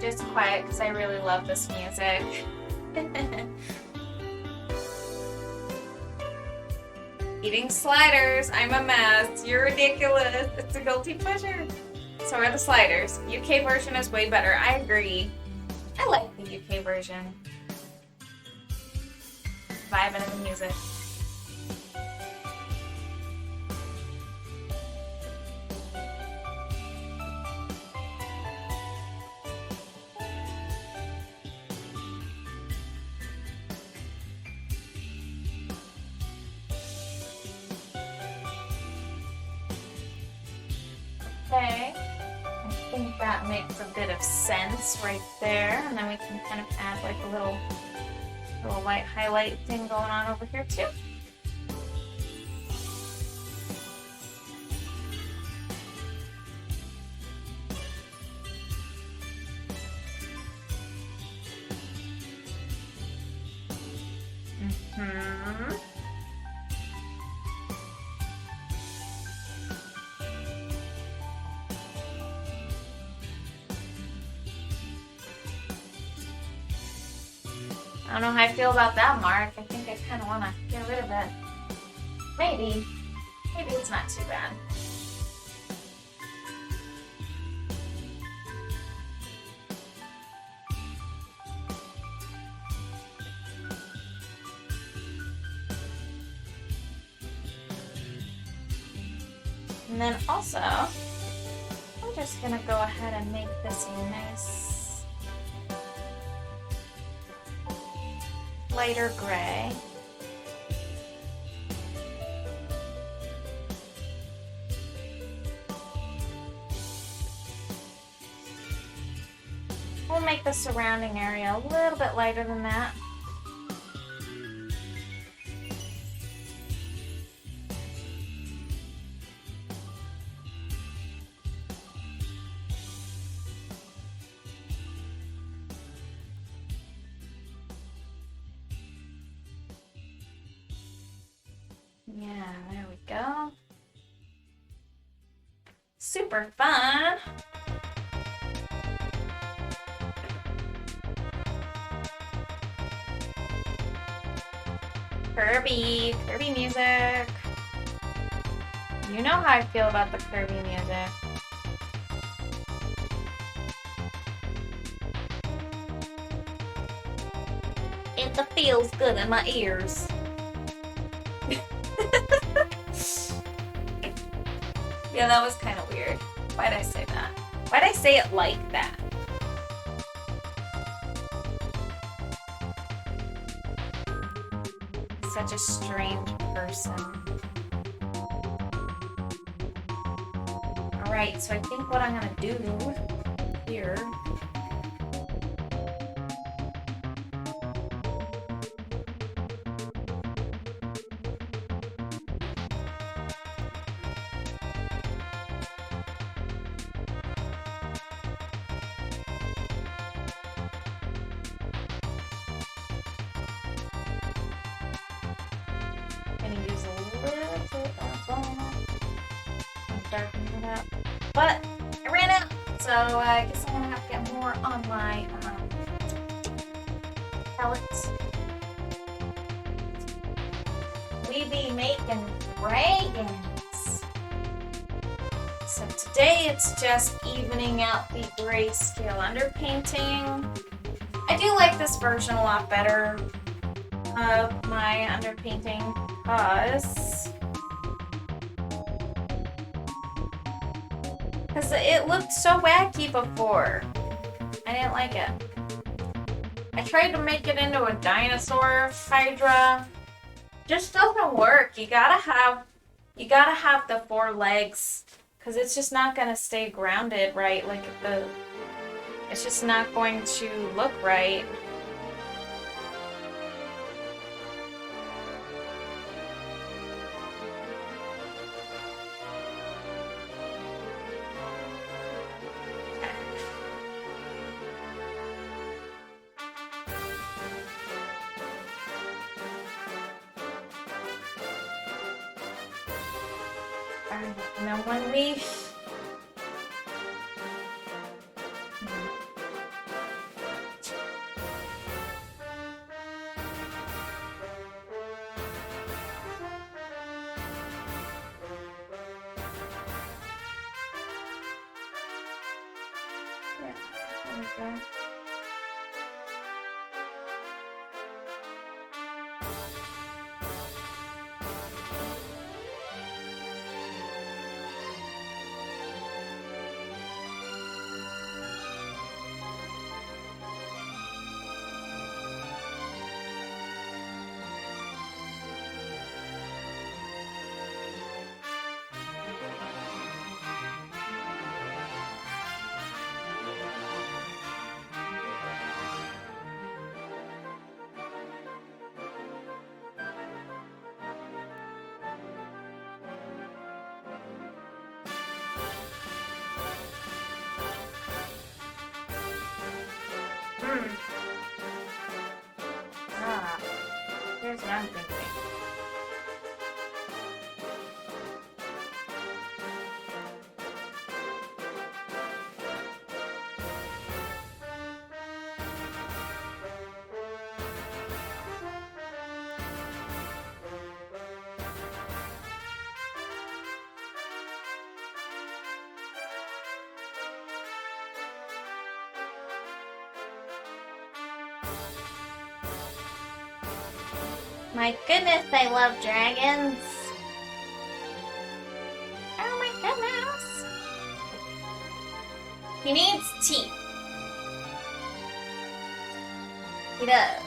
Just quiet because I really love this music. Eating sliders, I'm a mess. You're ridiculous. It's a guilty pleasure. So are the sliders. UK version is way better. I agree. I like the UK version. Vibing in the music. Okay, I think that makes a bit of sense right there, and then we can kind of add like a little white highlight thing going on over here too. I don't know how I feel about that mark. I think I kind of want to get rid of it. Maybe it's not too bad. And then also, I'm just gonna go ahead and make this a nice lighter gray. We'll make the surrounding area a little bit lighter than that. Yeah, there we go. Super fun. Kirby music. You know how I feel about the Kirby music. It feels good in my ears. Yeah, that was kind of weird. Why'd I say that? Why'd I say it like that? such a strange person. Alright, so I think what I'm gonna do here. But I ran out, so I guess I'm gonna have to get more on my pellets. We be making dragons. So today it's just evening out the grayscale underpainting. I do like this version a lot better of my underpainting because it looked so wacky before. I didn't like it. I tried to make it into a dinosaur Hydra. Just doesn't work. You gotta have the 4 legs, because it's just not gonna stay grounded right. Like it's just not going to look right. Now when we here's what I'm thinking. My goodness, I love dragons. Oh my goodness. He needs teeth. He does.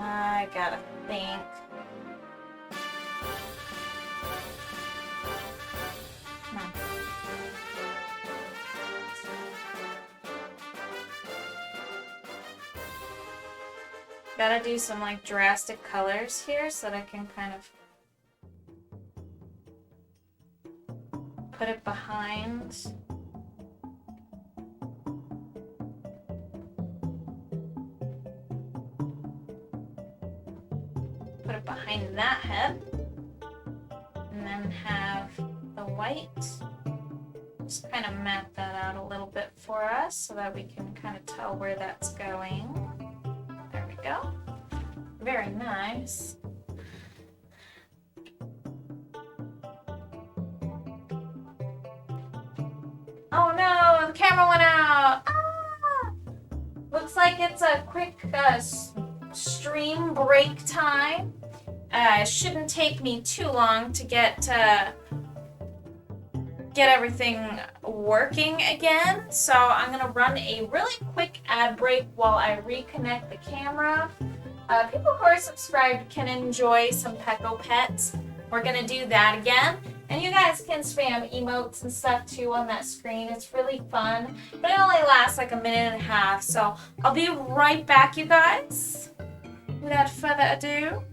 I gotta think. Gotta do some like drastic colors here so that I can kind of put it behind. Put it behind that head. And then have the white. Just kind of map that out a little bit for us so that we can kind of tell where that's going. There we go. Very nice. Oh no, the camera went out. Ah! Looks like it's a quick stream break time. Shouldn't take me too long to get everything working again. So I'm gonna run a really quick ad break while I reconnect the camera. People who are subscribed can enjoy some Pecco Pets. We're gonna do that again. And you guys can spam emotes and stuff too on that screen. It's really fun, but it only lasts like a minute and a half. So I'll be right back, you guys. Without further ado.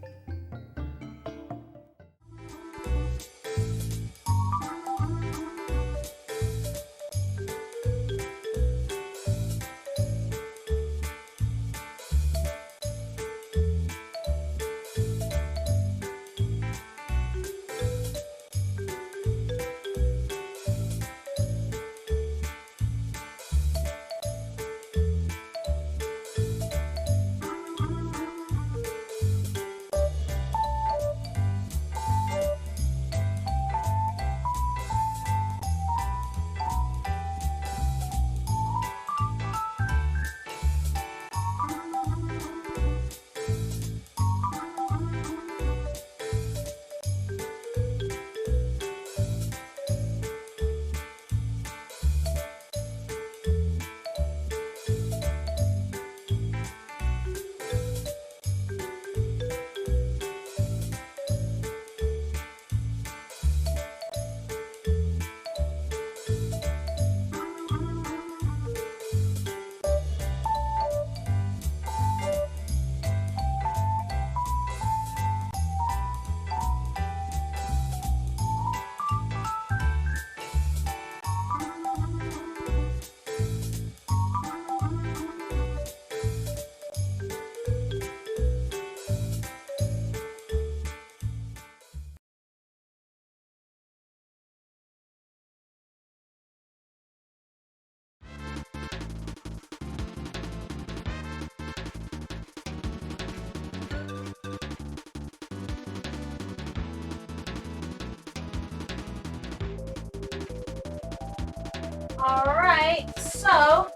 Alright, so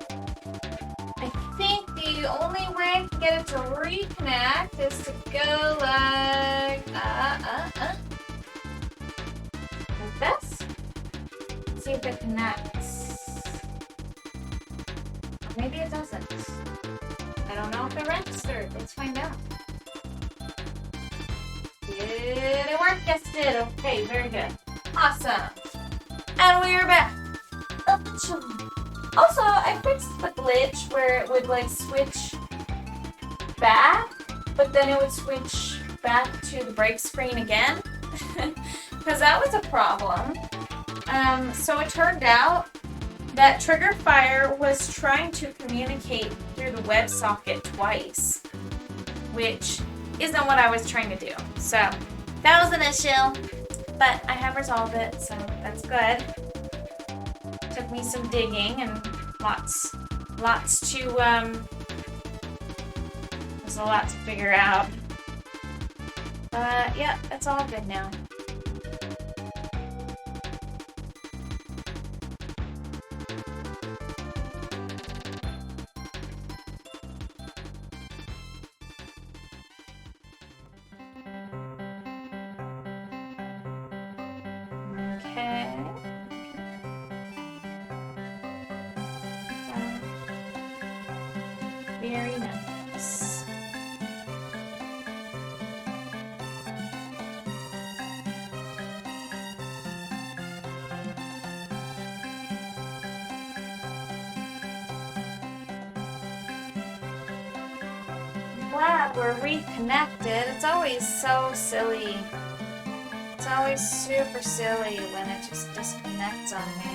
I think the only way I can get it to reconnect is to go like this. See if it connects. Or maybe it doesn't. I don't know if it registered. Let's find out. Did it work? Yes, it did. Okay, very good. Awesome. And we are back. Also, I fixed the glitch where it would like switch back, but then it would switch back to the break screen again, because that was a problem. So it turned out that Trigger Fire was trying to communicate through the WebSocket twice, which isn't what I was trying to do. So that was an issue, but I have resolved it, so that's good. Took me some digging and lots to, there's a lot to figure out. But yeah, it's all good now. Okay. Very nice. Glad we're reconnected. It's always so silly. It's always super silly when it just disconnects on me.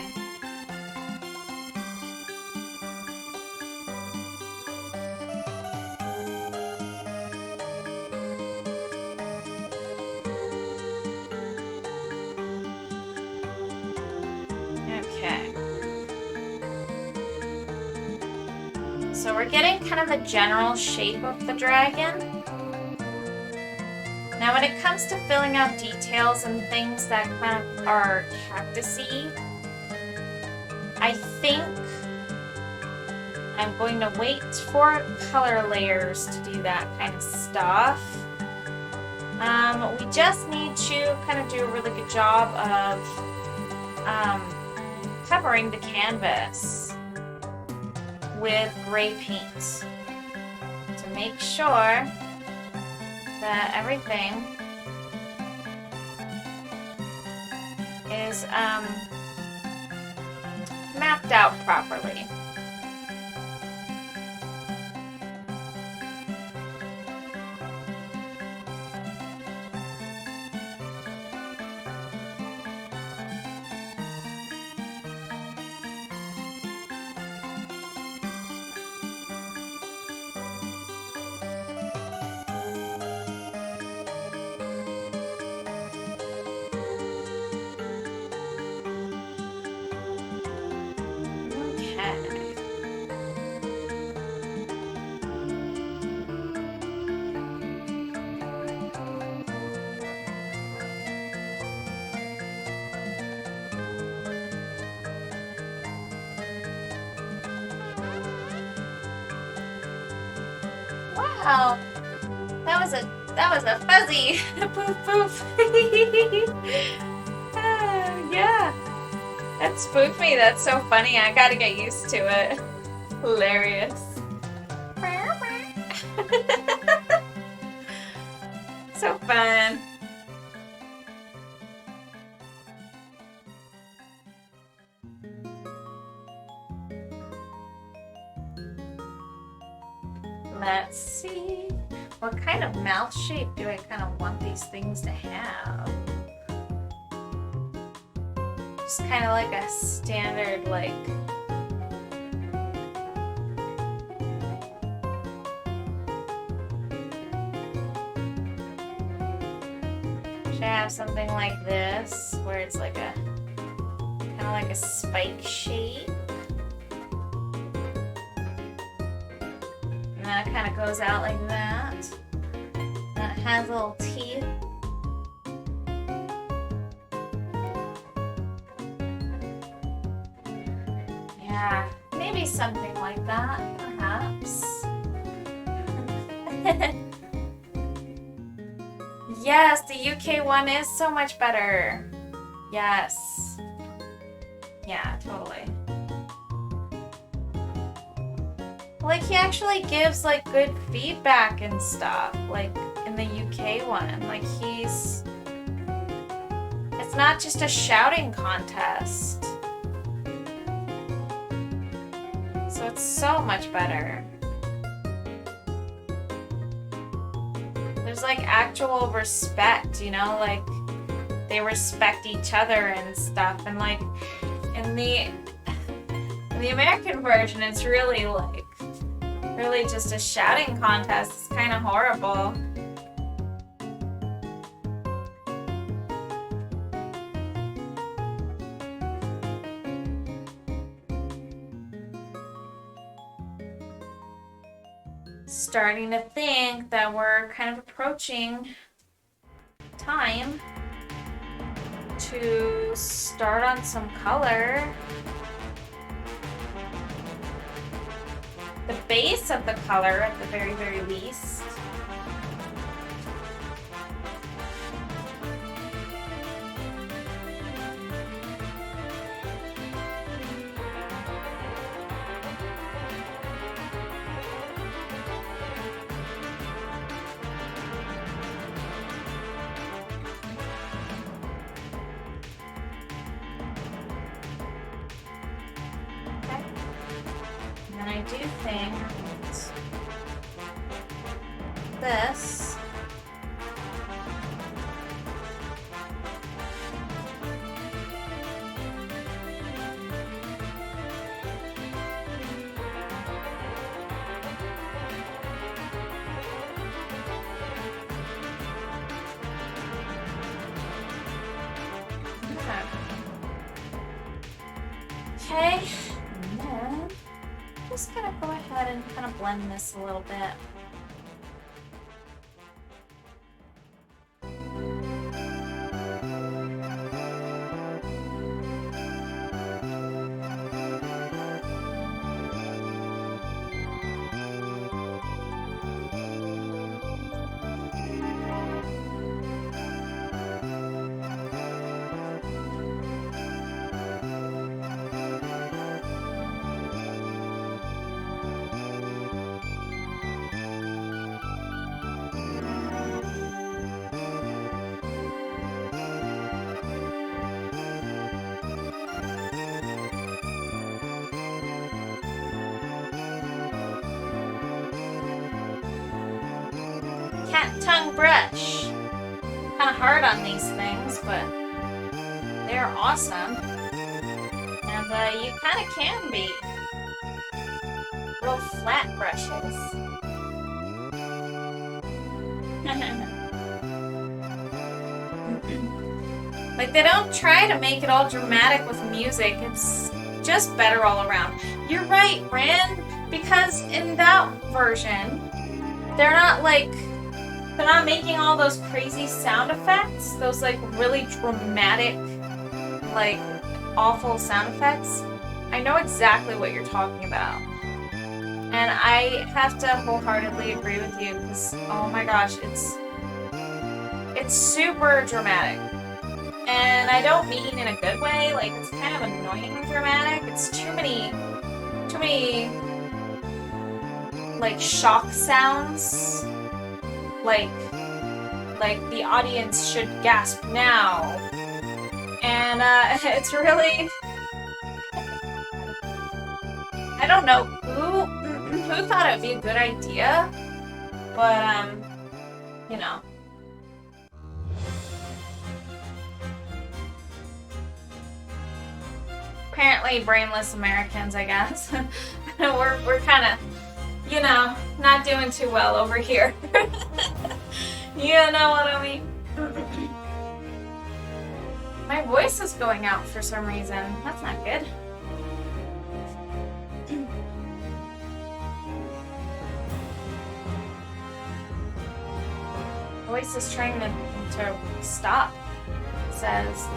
Okay. So we're getting kind of a general shape of the dragon. Now when it comes to filling out details and things that kind of are cactusy, I think I'm going to wait for color layers to do that kind of stuff. We just need to kind of do a really good job of covering the canvas with gray paint to make sure that everything is mapped out properly. Wow, that was a fuzzy poof poof. Yeah, that spooked me. That's so funny. I gotta get used to it. Hilarious. So fun. Let's see. What kind of mouth shape do I kind of want these things to have? Just kind of like a standard, like... Should I have something like this, where it's like a... kind of like a spike shape? And then it kind of goes out like that. And it has little teeth. Yeah, maybe something like that, perhaps. Yes, the UK one is so much better. Yes. Yeah, totally. Like, he actually gives, like, good feedback and stuff, like, in the UK one. Like, he's... It's not just a shouting contest. So it's so much better. There's, like, actual respect, you know? Like, they respect each other and stuff. And, like, in the American version, it's really, like, really just a shouting contest. It's kind of horrible. Starting to think that we're kind of approaching time to start on some color. The base of the color at the very, very least. I do think this okay. And then I'm just gonna go ahead and kind of blend this a little bit. tongue brush. Kind of hard on these things, but they're awesome. And you kind of can be. Real flat brushes. Like, they don't try to make it all dramatic with music. It's just better all around. You're right, Rand, because in that version, they're not making all those crazy sound effects, those like really dramatic, like awful sound effects. I know exactly what you're talking about. And I have to wholeheartedly agree with you because, oh my gosh, it's super dramatic. And I don't mean in a good way, like it's kind of annoying dramatic. It's too many like shock sounds. Like the audience should gasp now. And it's really, I don't know who thought it would be a good idea, but you know. Apparently brainless Americans, I guess. we're kind of, you know, not doing too well over here. You know what I mean? My voice is going out for some reason. That's not good. Voice is trying to stop. It says,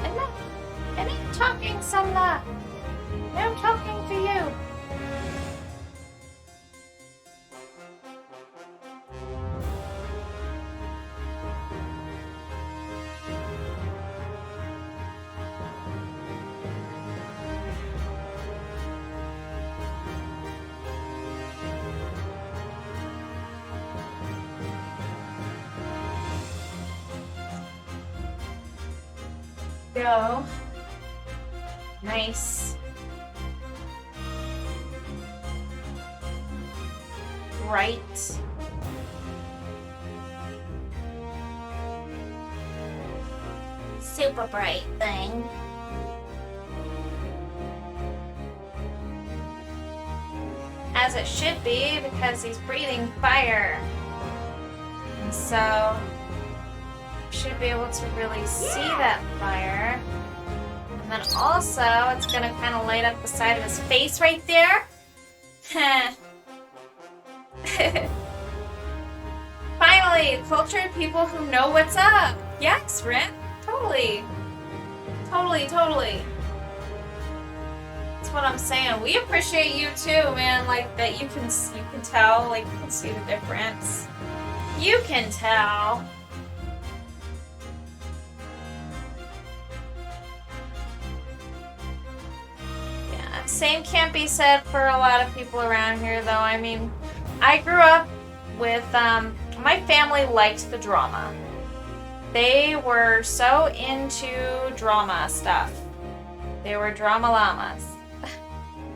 I'm talking, Samla. I'm talking to you. Go. Nice. Right. Super bright thing. As it should be, because he's breathing fire. And so should be able to really see that fire. And then also, it's going to kind of light up the side of his face right there. Finally, cultured people who know what's up. Yes, Rin. Totally. Totally. That's what I'm saying. We appreciate you too, man. Like, that you can tell, like, you can see the difference. You can tell. Same can't be said for a lot of people around here, though. I mean, I grew up with, my family liked the drama. They were so into drama stuff. They were drama llamas.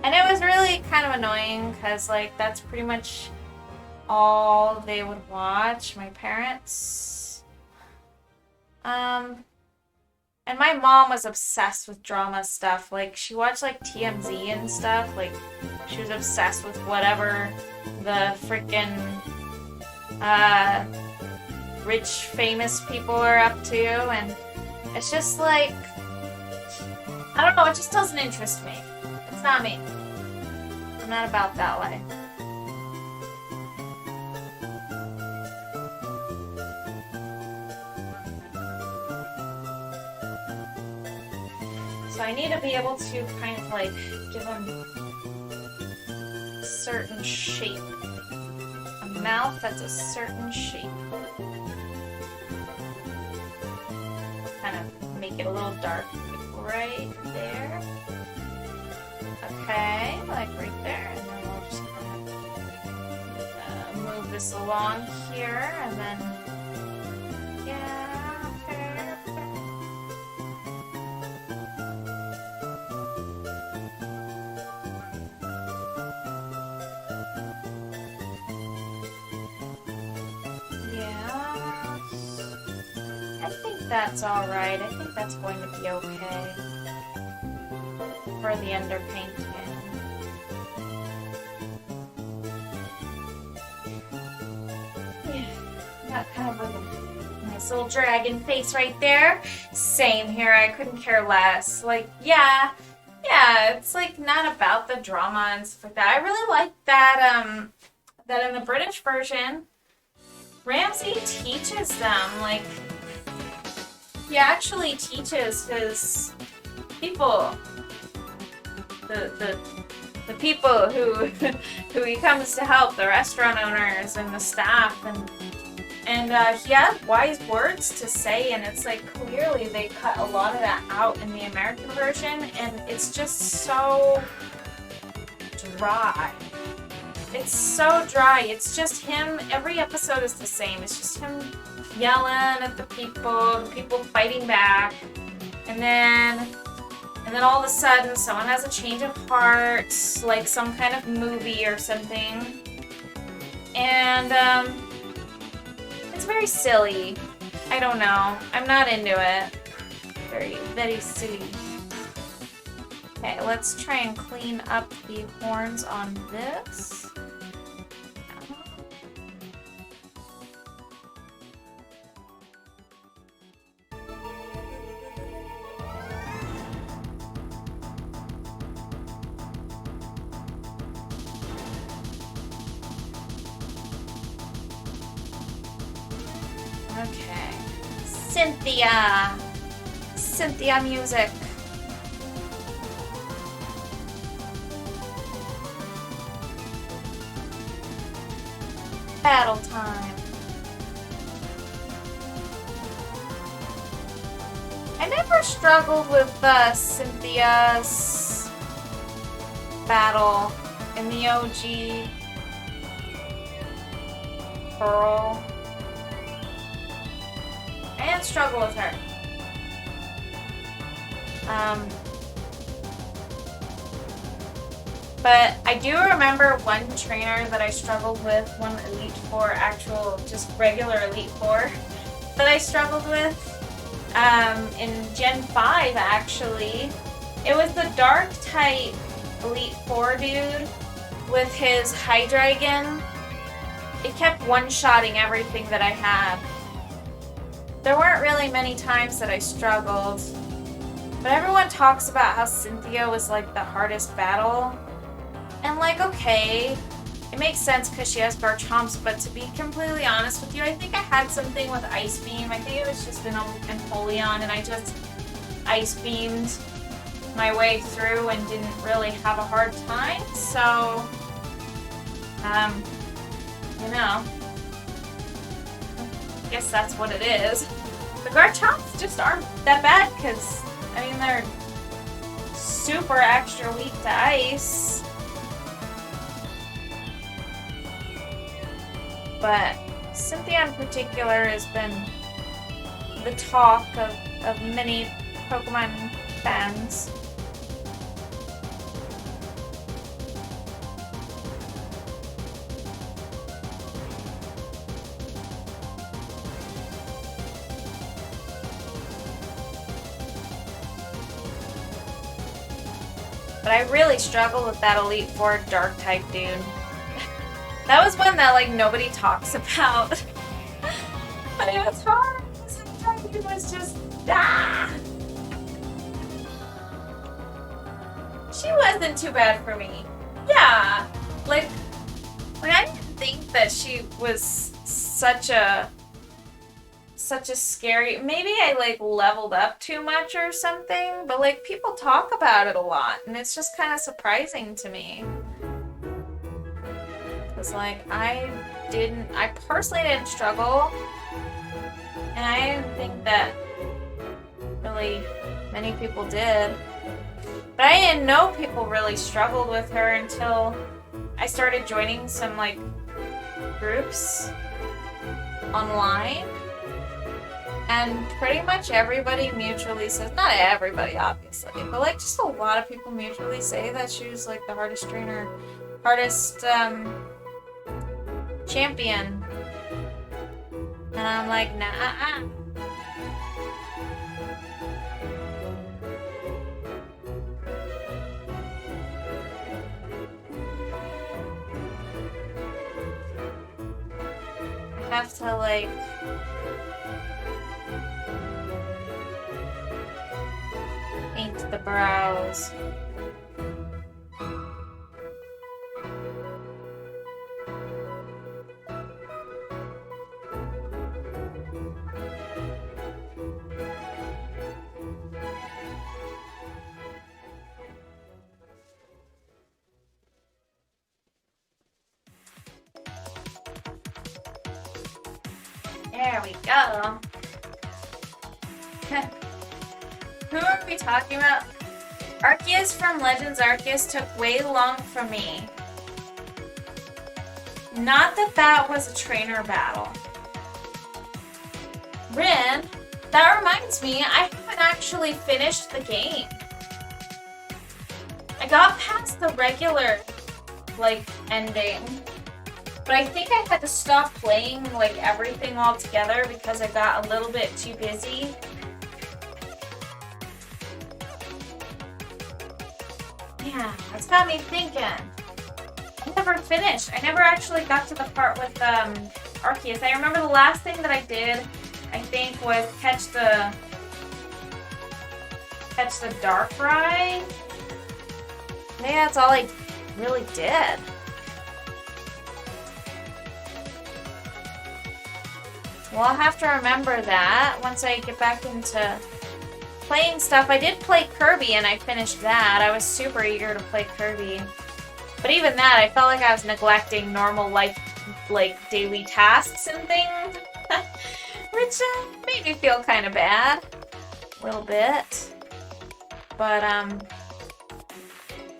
And it was really kind of annoying, because, like, that's pretty much all they would watch, my parents. And my mom was obsessed with drama stuff. Like, she watched, like, TMZ and stuff. Like, she was obsessed with whatever the frickin' rich, famous people are up to. And it's just, like, I don't know, it just doesn't interest me. It's not me. I'm not about that life. So I need to be able to kind of like give them a certain shape. A mouth that's a certain shape. Kind of make it a little dark right there. Okay, like right there. And then we'll just kind of move this along here and then, yeah, okay. Yeah. I think that's alright. I think that's going to be okay. For the underpainting. Yeah, got kind of a nice little dragon face right there. Same here, I couldn't care less. Like, yeah, it's like not about the drama and stuff like that. I really like that, that in the British version, Ramsay teaches them, like, he actually teaches his people, the people who who he comes to help, the restaurant owners and the staff, and he has wise words to say, and it's like clearly they cut a lot of that out in the American version, and it's just so dry. It's so dry. It's just him. Every episode is the same. It's just him yelling at the people fighting back, and then all of a sudden someone has a change of heart, like some kind of movie or something, and it's very silly. I don't know. I'm not into it. Very, very silly. Okay, let's try and clean up the horns on this. Okay. Cynthia music. Battle time. I never struggled with Cynthia's battle in the OG Pearl. I didn't struggle with her. But I do remember one trainer that I struggled with, one Elite Four, actual, just regular Elite Four, that I struggled with in Gen 5, actually. It was the Dark type Elite Four dude with his Hydra again. It kept one-shotting everything that I had. There weren't really many times that I struggled, but everyone talks about how Cynthia was like the hardest battle, and like, okay, it makes sense because she has Garchomps, but to be completely honest with you, I think I had something with Ice Beam. I think it was just an Empoleon, and I just Ice Beamed my way through and didn't really have a hard time, so, you know. I guess that's what it is. The Garchomps just aren't that bad because, I mean, they're super extra weak to ice. But Cynthia in particular has been the talk of many Pokemon fans. But I really struggle with that Elite Four Dark type dude. That was one that like nobody talks about. But it was hard. Sometimes it was just She wasn't too bad for me. Yeah. Like I didn't think that she was such a scary, maybe I like leveled up too much or something, but like people talk about it a lot and it's just kind of surprising to me. Cause like I personally didn't struggle, and I didn't think that really many people did. But I didn't know people really struggled with her until I started joining some like groups online. And pretty much everybody mutually says, not everybody obviously, but like just a lot of people mutually say that she was like the hardest trainer, hardest champion. And I'm like, nah. have to, like... paint the brows. There we go. Who are we talking about? Arceus from Legends Arceus took way long for me. Not that that was a trainer battle. Rin, that reminds me, I haven't actually finished the game. I got past the regular, like, ending. But I think I had to stop playing, like, everything all together because I got a little bit too busy. Yeah, that's got me thinking. I never finished. I never actually got to the part with Arceus. I remember the last thing that I did, I think, was catch the Darkrai. Maybe that's all I really did. Well, I'll have to remember that once I get back into playing stuff. I did play Kirby and I finished that. I was super eager to play Kirby. But even that, I felt like I was neglecting normal life, like daily tasks and things. Which made me feel kind of bad. A little bit. But I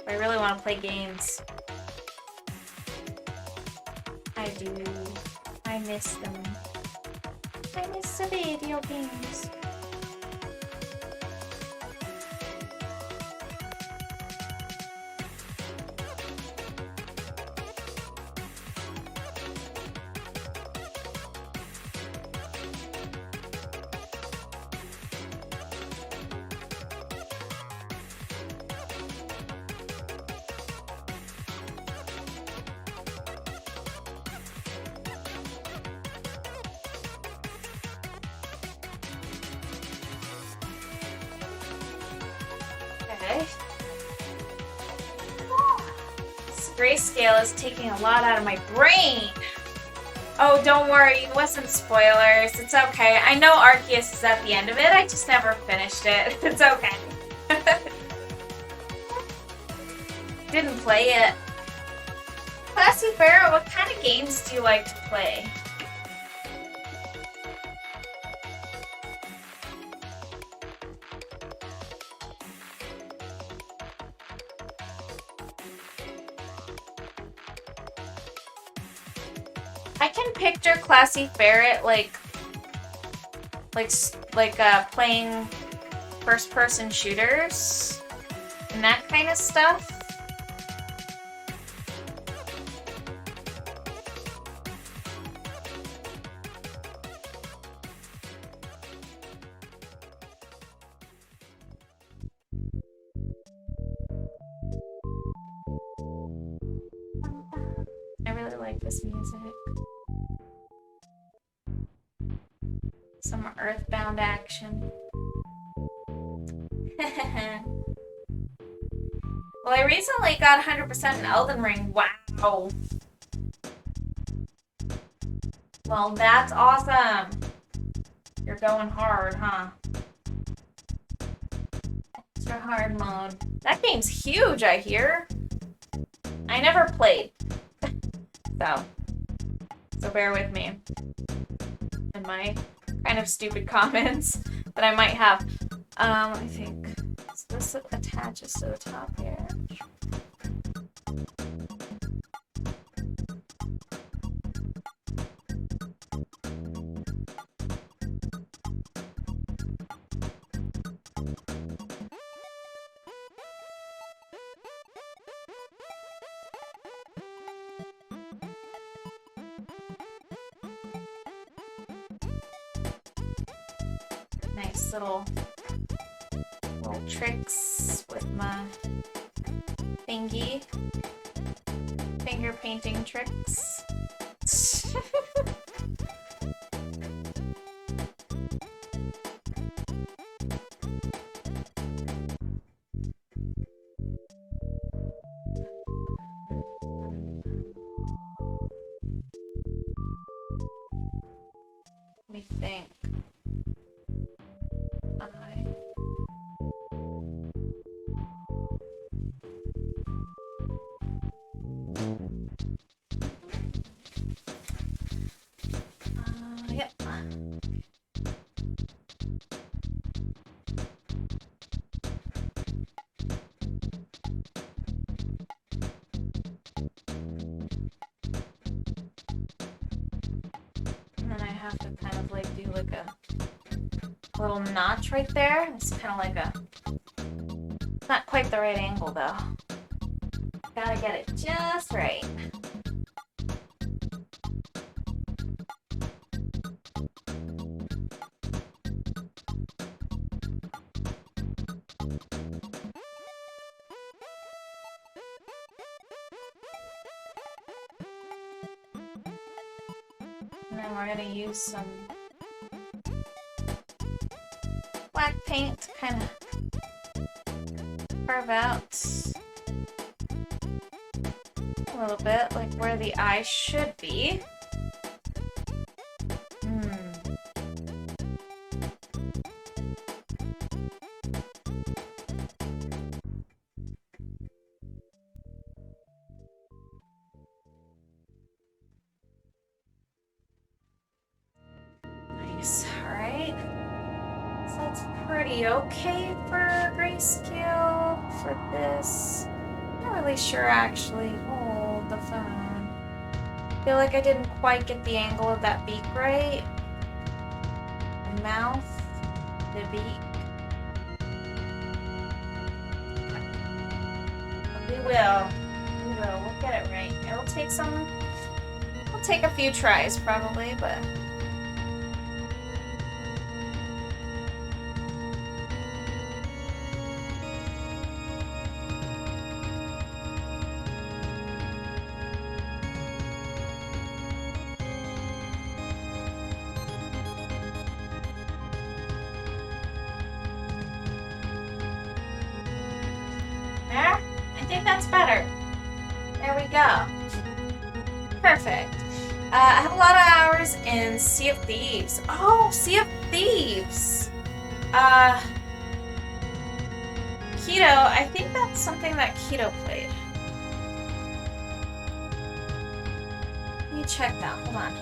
really want to play games. I do. I miss them. I miss the video games. Grayscale is taking a lot out of my brain. Oh, don't worry, it wasn't spoilers. It's okay. I know Arceus is at the end of it. I just never finished it. It's okay. Didn't play it. Classy Pharaoh, what kind of games do you like to play? I can picture Classy Ferret playing first-person shooters and that kind of stuff. I really like this music. Some Earthbound action. Well, I recently got 100% in Elden Ring. Wow. Well, that's awesome. You're going hard, huh? Extra hard mode. That game's huge, I hear. I never played. So bear with me. And my kind of stupid comments that I might have. I think this attaches to the top here. Nice little tricks with my thingy. Finger painting tricks. have to kind of like do like a little notch right there. It's kind of like a, not quite the right angle though. Gotta get it just right. And then we're gonna use some black paint to kind of carve out a little bit, like where the eye should be. Nice, alright. So that's pretty okay for grayscale for this. Not really sure actually. Hold the phone. Feel like I didn't quite get the angle of that beak right. The mouth, the beak. We will. We'll get it right. It'll take a few tries probably, but there? I think that's better. There we go. Perfect. I have a lot of hours in Sea of Thieves. Oh, Sea of Thieves! Keto, I think that's something that Keto played. Let me check that. Hold on.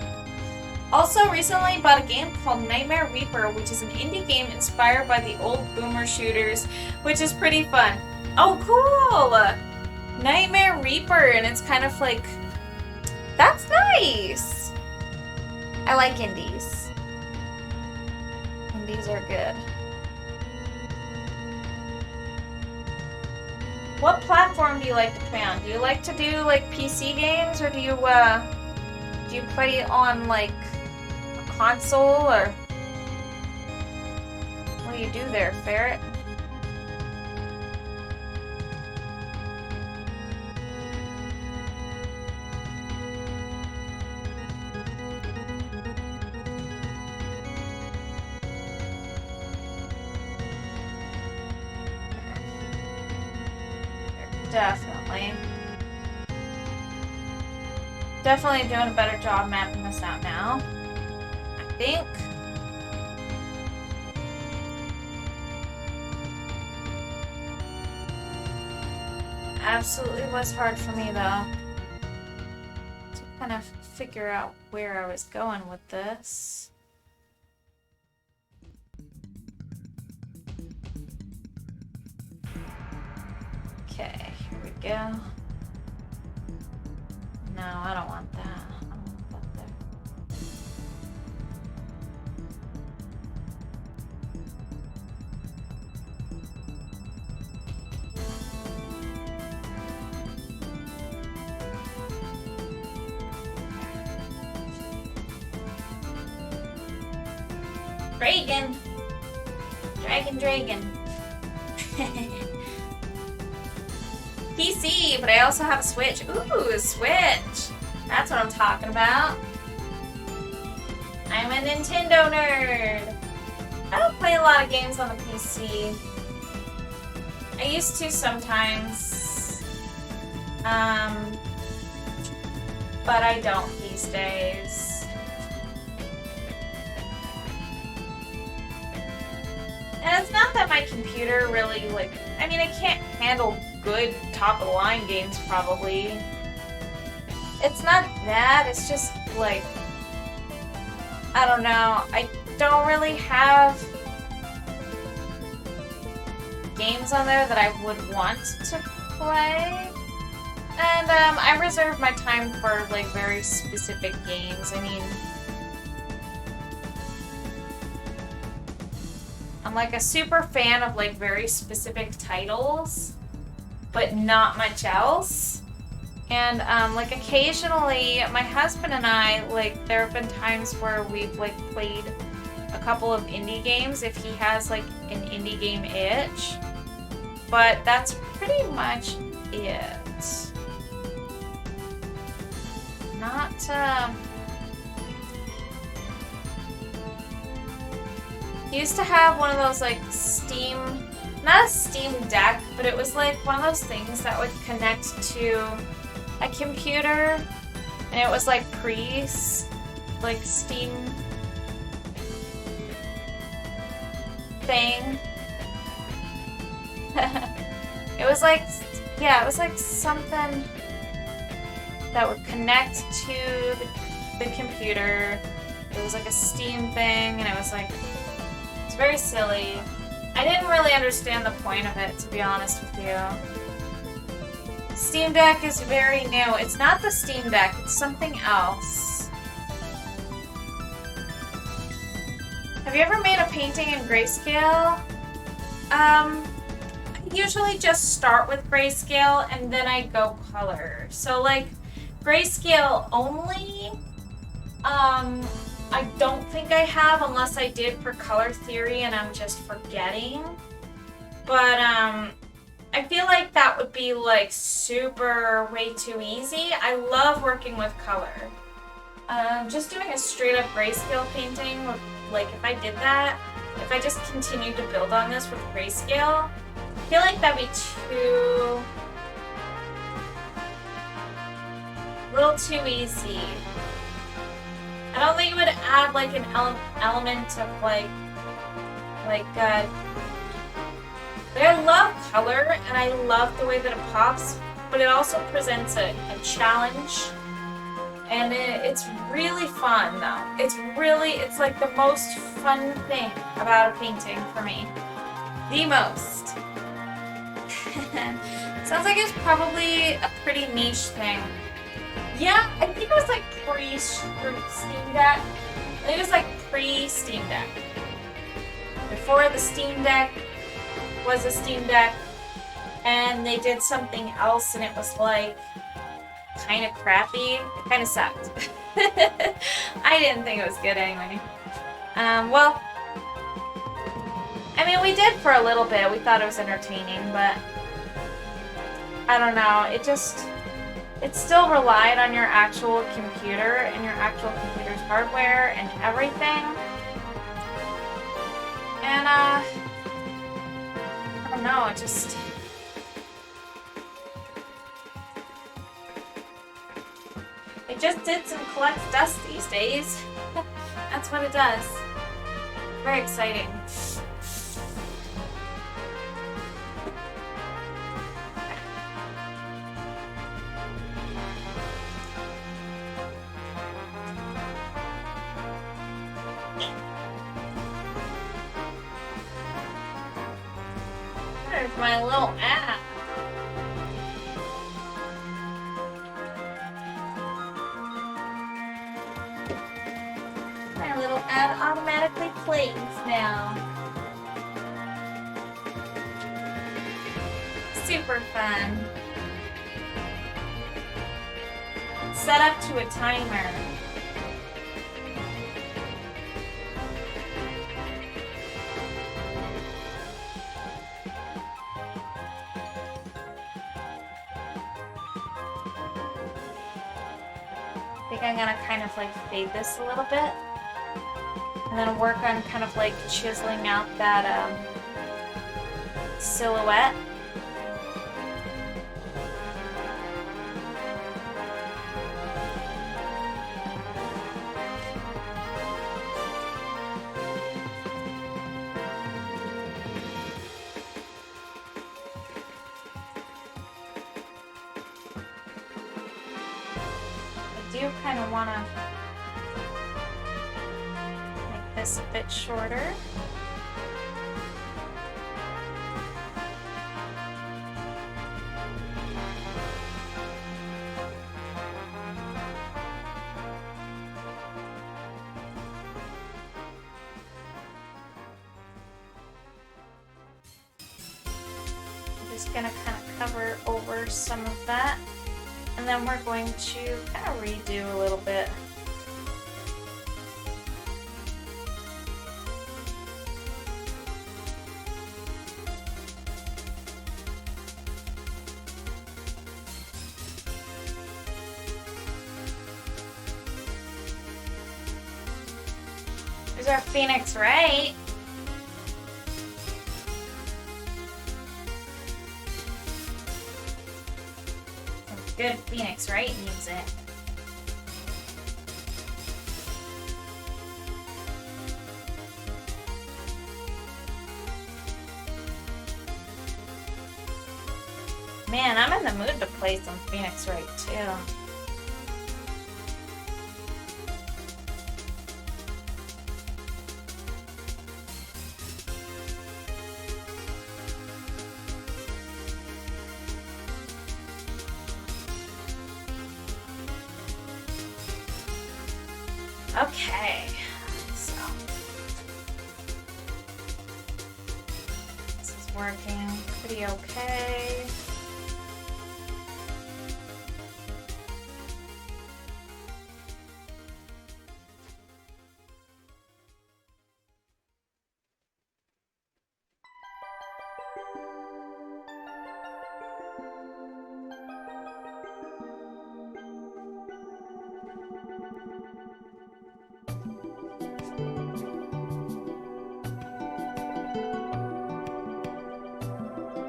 Also, recently bought a game called Nightmare Reaper, which is an indie game inspired by the old boomer shooters, which is pretty fun. Oh, cool! Nightmare Reaper, and it's kind of like... That's nice! I like indies. Indies are good. What platform do you like to play on? Do you like to do like PC games, or do you play on like a console, or what do you do there, Ferret? Definitely doing a better job mapping this out now, I think. Absolutely was hard for me though to kind of figure out where I was going with this. Okay, here we go. No, I don't want that. I don't want that there. Dragon. PC, but I also have a Switch. Ooh, a Switch. That's what I'm talking about. I'm a Nintendo nerd. I don't play a lot of games on the PC. I used to sometimes. But I don't these days. And it's not that my computer really, like, I mean, it can't handle good top-of-the-line games, probably. It's not that, it's just, like, I don't know. I don't really have games on there that I would want to play. And, I reserve my time for, like, very specific games. I mean, I'm like a super fan of like very specific titles, but not much else. And like occasionally my husband and I, like there have been times where we've like played a couple of indie games if he has like an indie game itch. But that's pretty much it. Not he used to have one of those like Steam, not a Steam Deck, but it was like one of those things that would connect to a computer, and it was like like Steam thing. It was like, yeah, it was like something that would connect to the computer. It was like a Steam thing, and it was like, it's very silly. I didn't really understand the point of it, to be honest with you. Steam Deck is very new. It's not the Steam Deck, it's something else. Have you ever made a painting in grayscale? I usually just start with grayscale and then I go color. So like grayscale only, I don't think I have unless I did for color theory and I'm just forgetting. But I feel like that would be like super way too easy. I love working with color. Just doing a straight up grayscale painting, like if I did that, if I just continued to build on this with grayscale, I feel like that'd be a little too easy. I don't think it would add like an element of like I love color and I love the way that it pops, but it also presents a challenge, and it's really fun though. It's like the most fun thing about a painting for me. The most. Sounds like it's probably a pretty niche thing. Yeah, I think it was like pre-Steam Deck. I think it was like pre-Steam Deck. Before the Steam Deck was a Steam Deck, and they did something else and it was like kind of crappy. It kind of sucked. I didn't think it was good anyway. Well, I mean, we did for a little bit. We thought it was entertaining, but I don't know. It still relied on your actual computer and your actual computer's hardware and everything. And I don't know, it just sits and collects dust these days. That's what it does. Very exciting. There's my little app. My little ad automatically plays now. Super fun. It's set up to a timer. I think I'm gonna kind of like fade this a little bit and then work on kind of like chiseling out that silhouette. I do kind of want to make this a bit shorter. just gonna kind of cover over some of that. And then we're going to kind of redo a little bit. There's our Phoenix, right? Good Phoenix, right? Music. Man, I'm in the mood to play some Phoenix right too. Okay, so this is working pretty okay.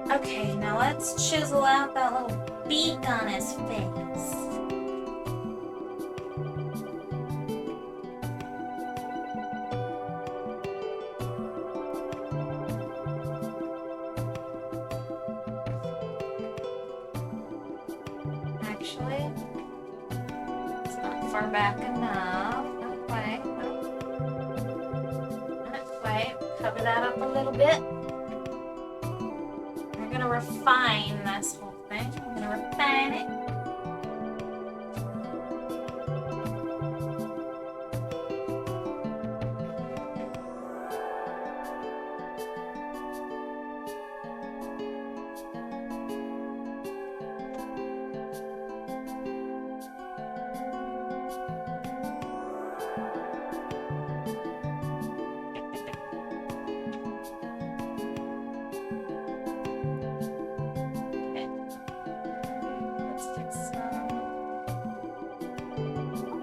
Okay, now let's chisel out that little beak on his face. Actually, it's not far back enough. Not quite. Not quite. Cover that up a little bit. We're gonna refine this whole thing. We're gonna refine it.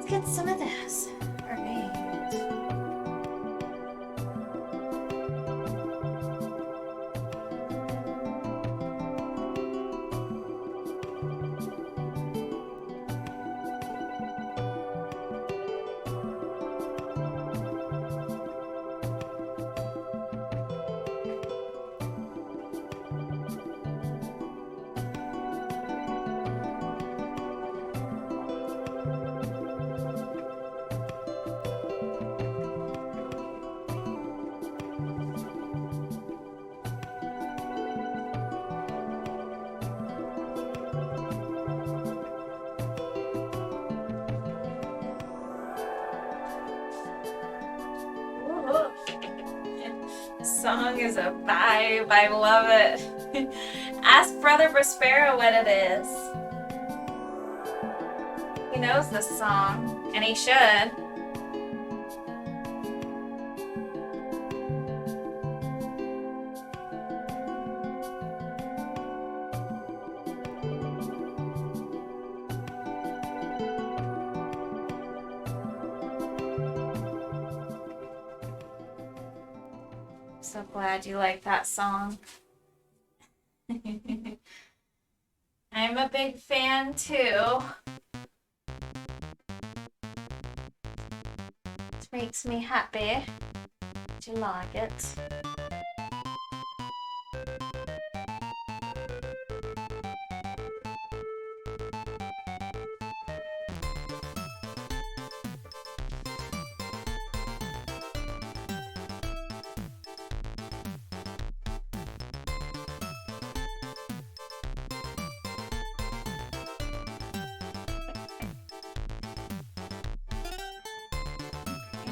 Get some of this. All right. Song is a vibe. I love it. Ask Brother Prospero what it is. He knows this song, and he should. So glad you like that song. I'm a big fan too. It makes me happy. Do you like it?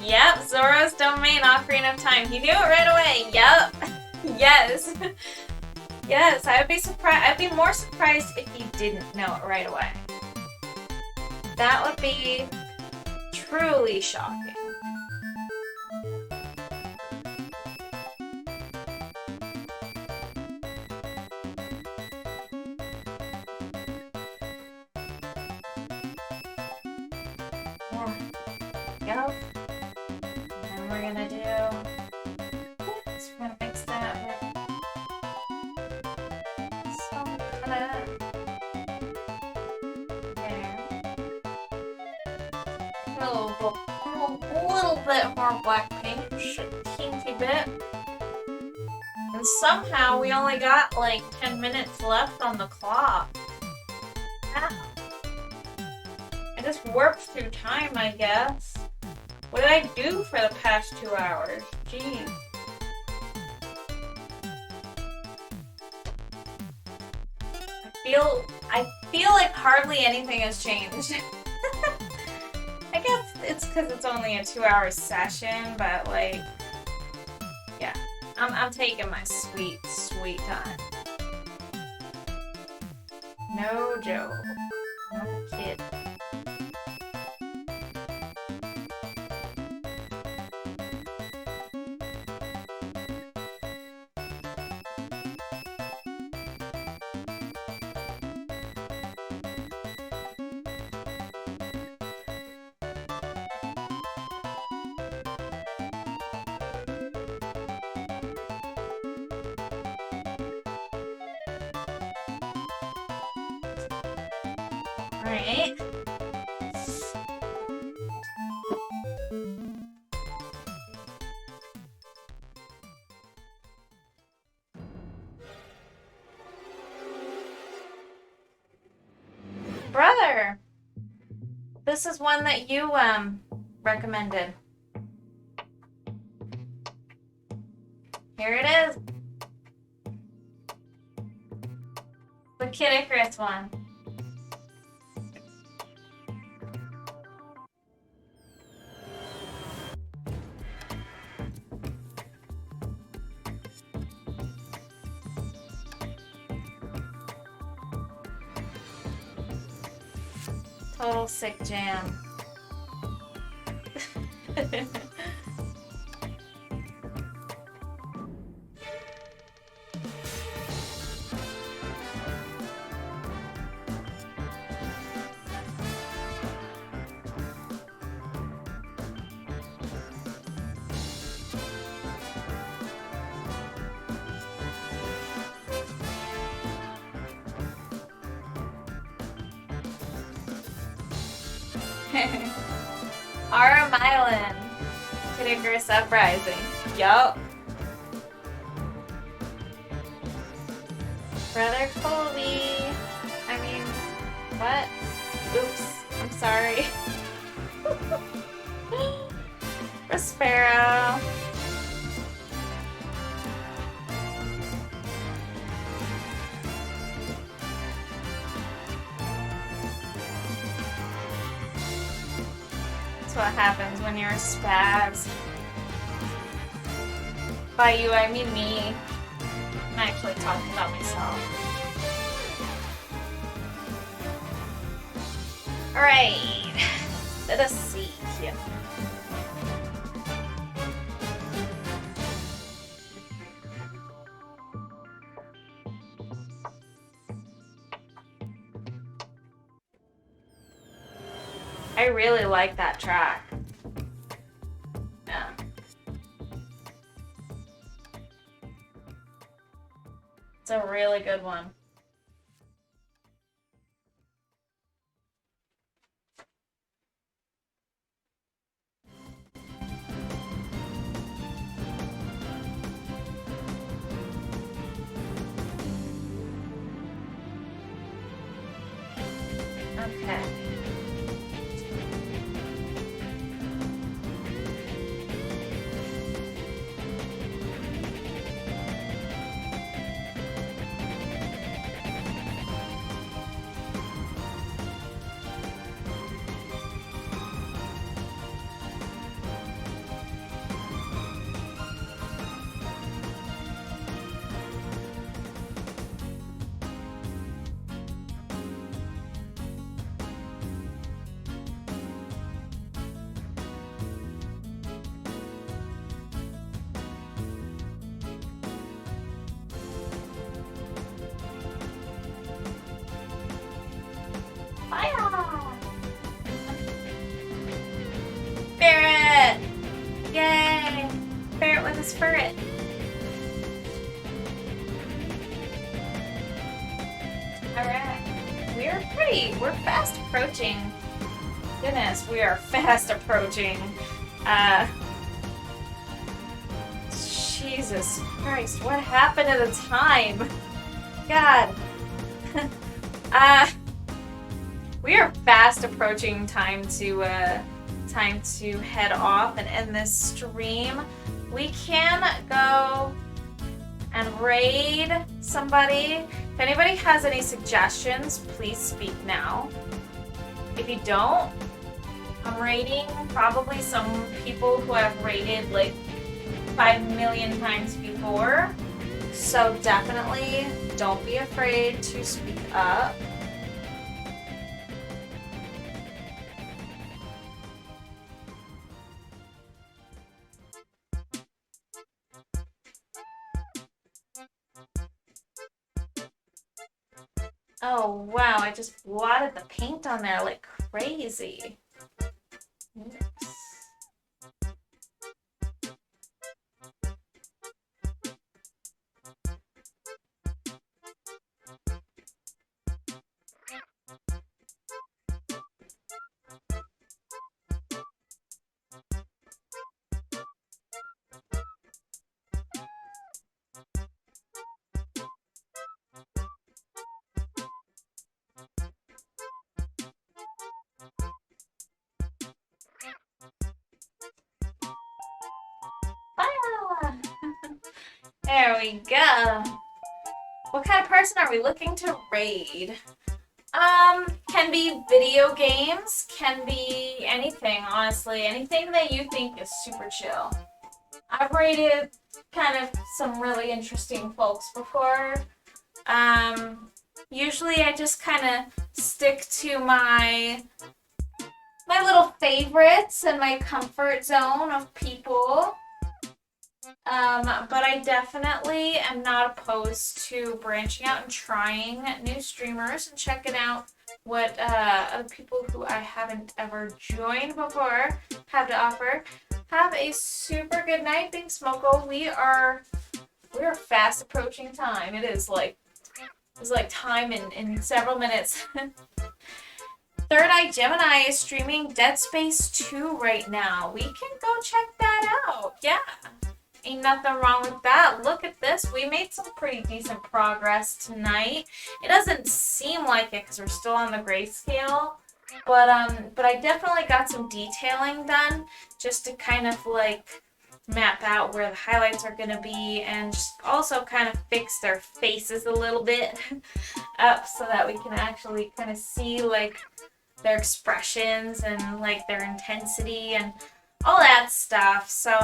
Yep, Zoro's domain, Ocarina of Time. He knew it right away. Yep. Yes. Yes, I would be surprised. I'd be more surprised if you didn't know it right away. That would be truly shocking. Go. And we're gonna do. Oops, we're gonna mix that with some kind of there. A little bit more black paint, just a teensy bit. And somehow we only got like 10 minutes left on the clock. Wow. I just warped through time, I guess. What did I do for the past 2 hours? Jeez. I feel like hardly anything has changed. I guess it's because it's only a 2-hour session, but like, yeah, I'm taking my sweet time. No joke. No kid. Alright. Brother! This is one that you, recommended. Here it is. The Kid Icarus one. Total sick jam. Aram Island. Kid Icarus Uprising. Yup. Brother Colby. I mean, what? Oops. I'm sorry. Prospero. That's what happens when you're a spaz. By you, I mean me. I'm actually talking about myself. Alright. Let us see here. I really like that track. Yeah. It's a really good one. Okay. Alright. We're fast approaching. Goodness, we are fast approaching. Jesus Christ, what happened to the time? God. We are fast approaching time to head off and end this stream. We can go and raid somebody. If anybody has any suggestions, please speak now. If you don't, I'm raiding probably some people who have raided like 5 million times before. So definitely don't be afraid to speak up. Oh wow, I just blotted the paint on there like crazy. Oops. There we go. What kind of person are we looking to raid? Can be video games, can be anything, honestly. Anything that you think is super chill. I've raided kind of some really interesting folks before. Usually I just kind of stick to my little favorites and my comfort zone of people. But I definitely am not opposed to branching out and trying new streamers and checking out what other people who I haven't ever joined before have to offer. Have a super good night, Big Smoko. We are fast approaching time. It's like time in several minutes. Third Eye Gemini is streaming Dead Space 2 right now. We can go check that out. Yeah. Ain't nothing wrong with that. Look at this. We made some pretty decent progress tonight. It doesn't seem like it because we're still on the grayscale. But I definitely got some detailing done just to kind of like map out where the highlights are going to be and just also kind of fix their faces a little bit up so that we can actually kind of see like their expressions and like their intensity and all that stuff. So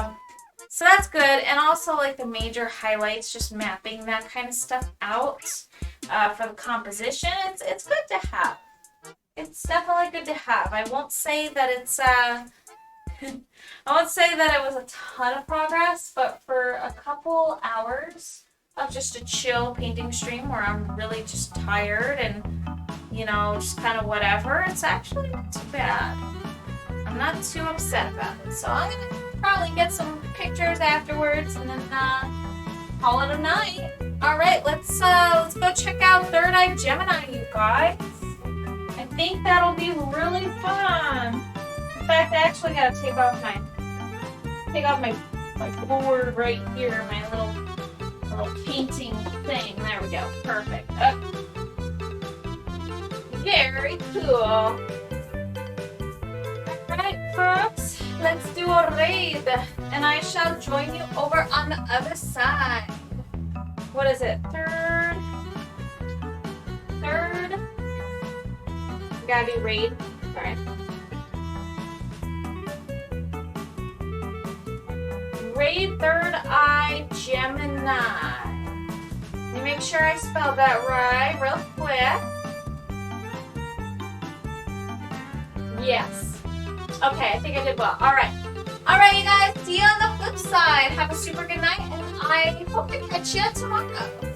that's good, and also like the major highlights, just mapping that kind of stuff out for the composition. It's good to have. It's definitely good to have. I won't say that it's I won't say that it was a ton of progress, but for a couple hours of just a chill painting stream where I'm really just tired and you know just kind of whatever, it's actually not too bad. I'm not too upset about it, so I'm gonna probably get some pictures afterwards and then call it a night. Alright, let's go check out Third Eye Gemini, you guys. I think that'll be really fun. In fact, I actually gotta take off my board right here, my little painting thing. There we go. Perfect. Very cool. Alright, folks. Let's do a raid, and I shall join you over on the other side. What is it? Third. Gotta be raid. Sorry. Raid Third Eye Gemini. Let me make sure I spelled that right real quick. Yes. Okay, I think I did well. Alright. Alright, you guys. See you on the flip side. Have a super good night, and I hope to catch you tomorrow.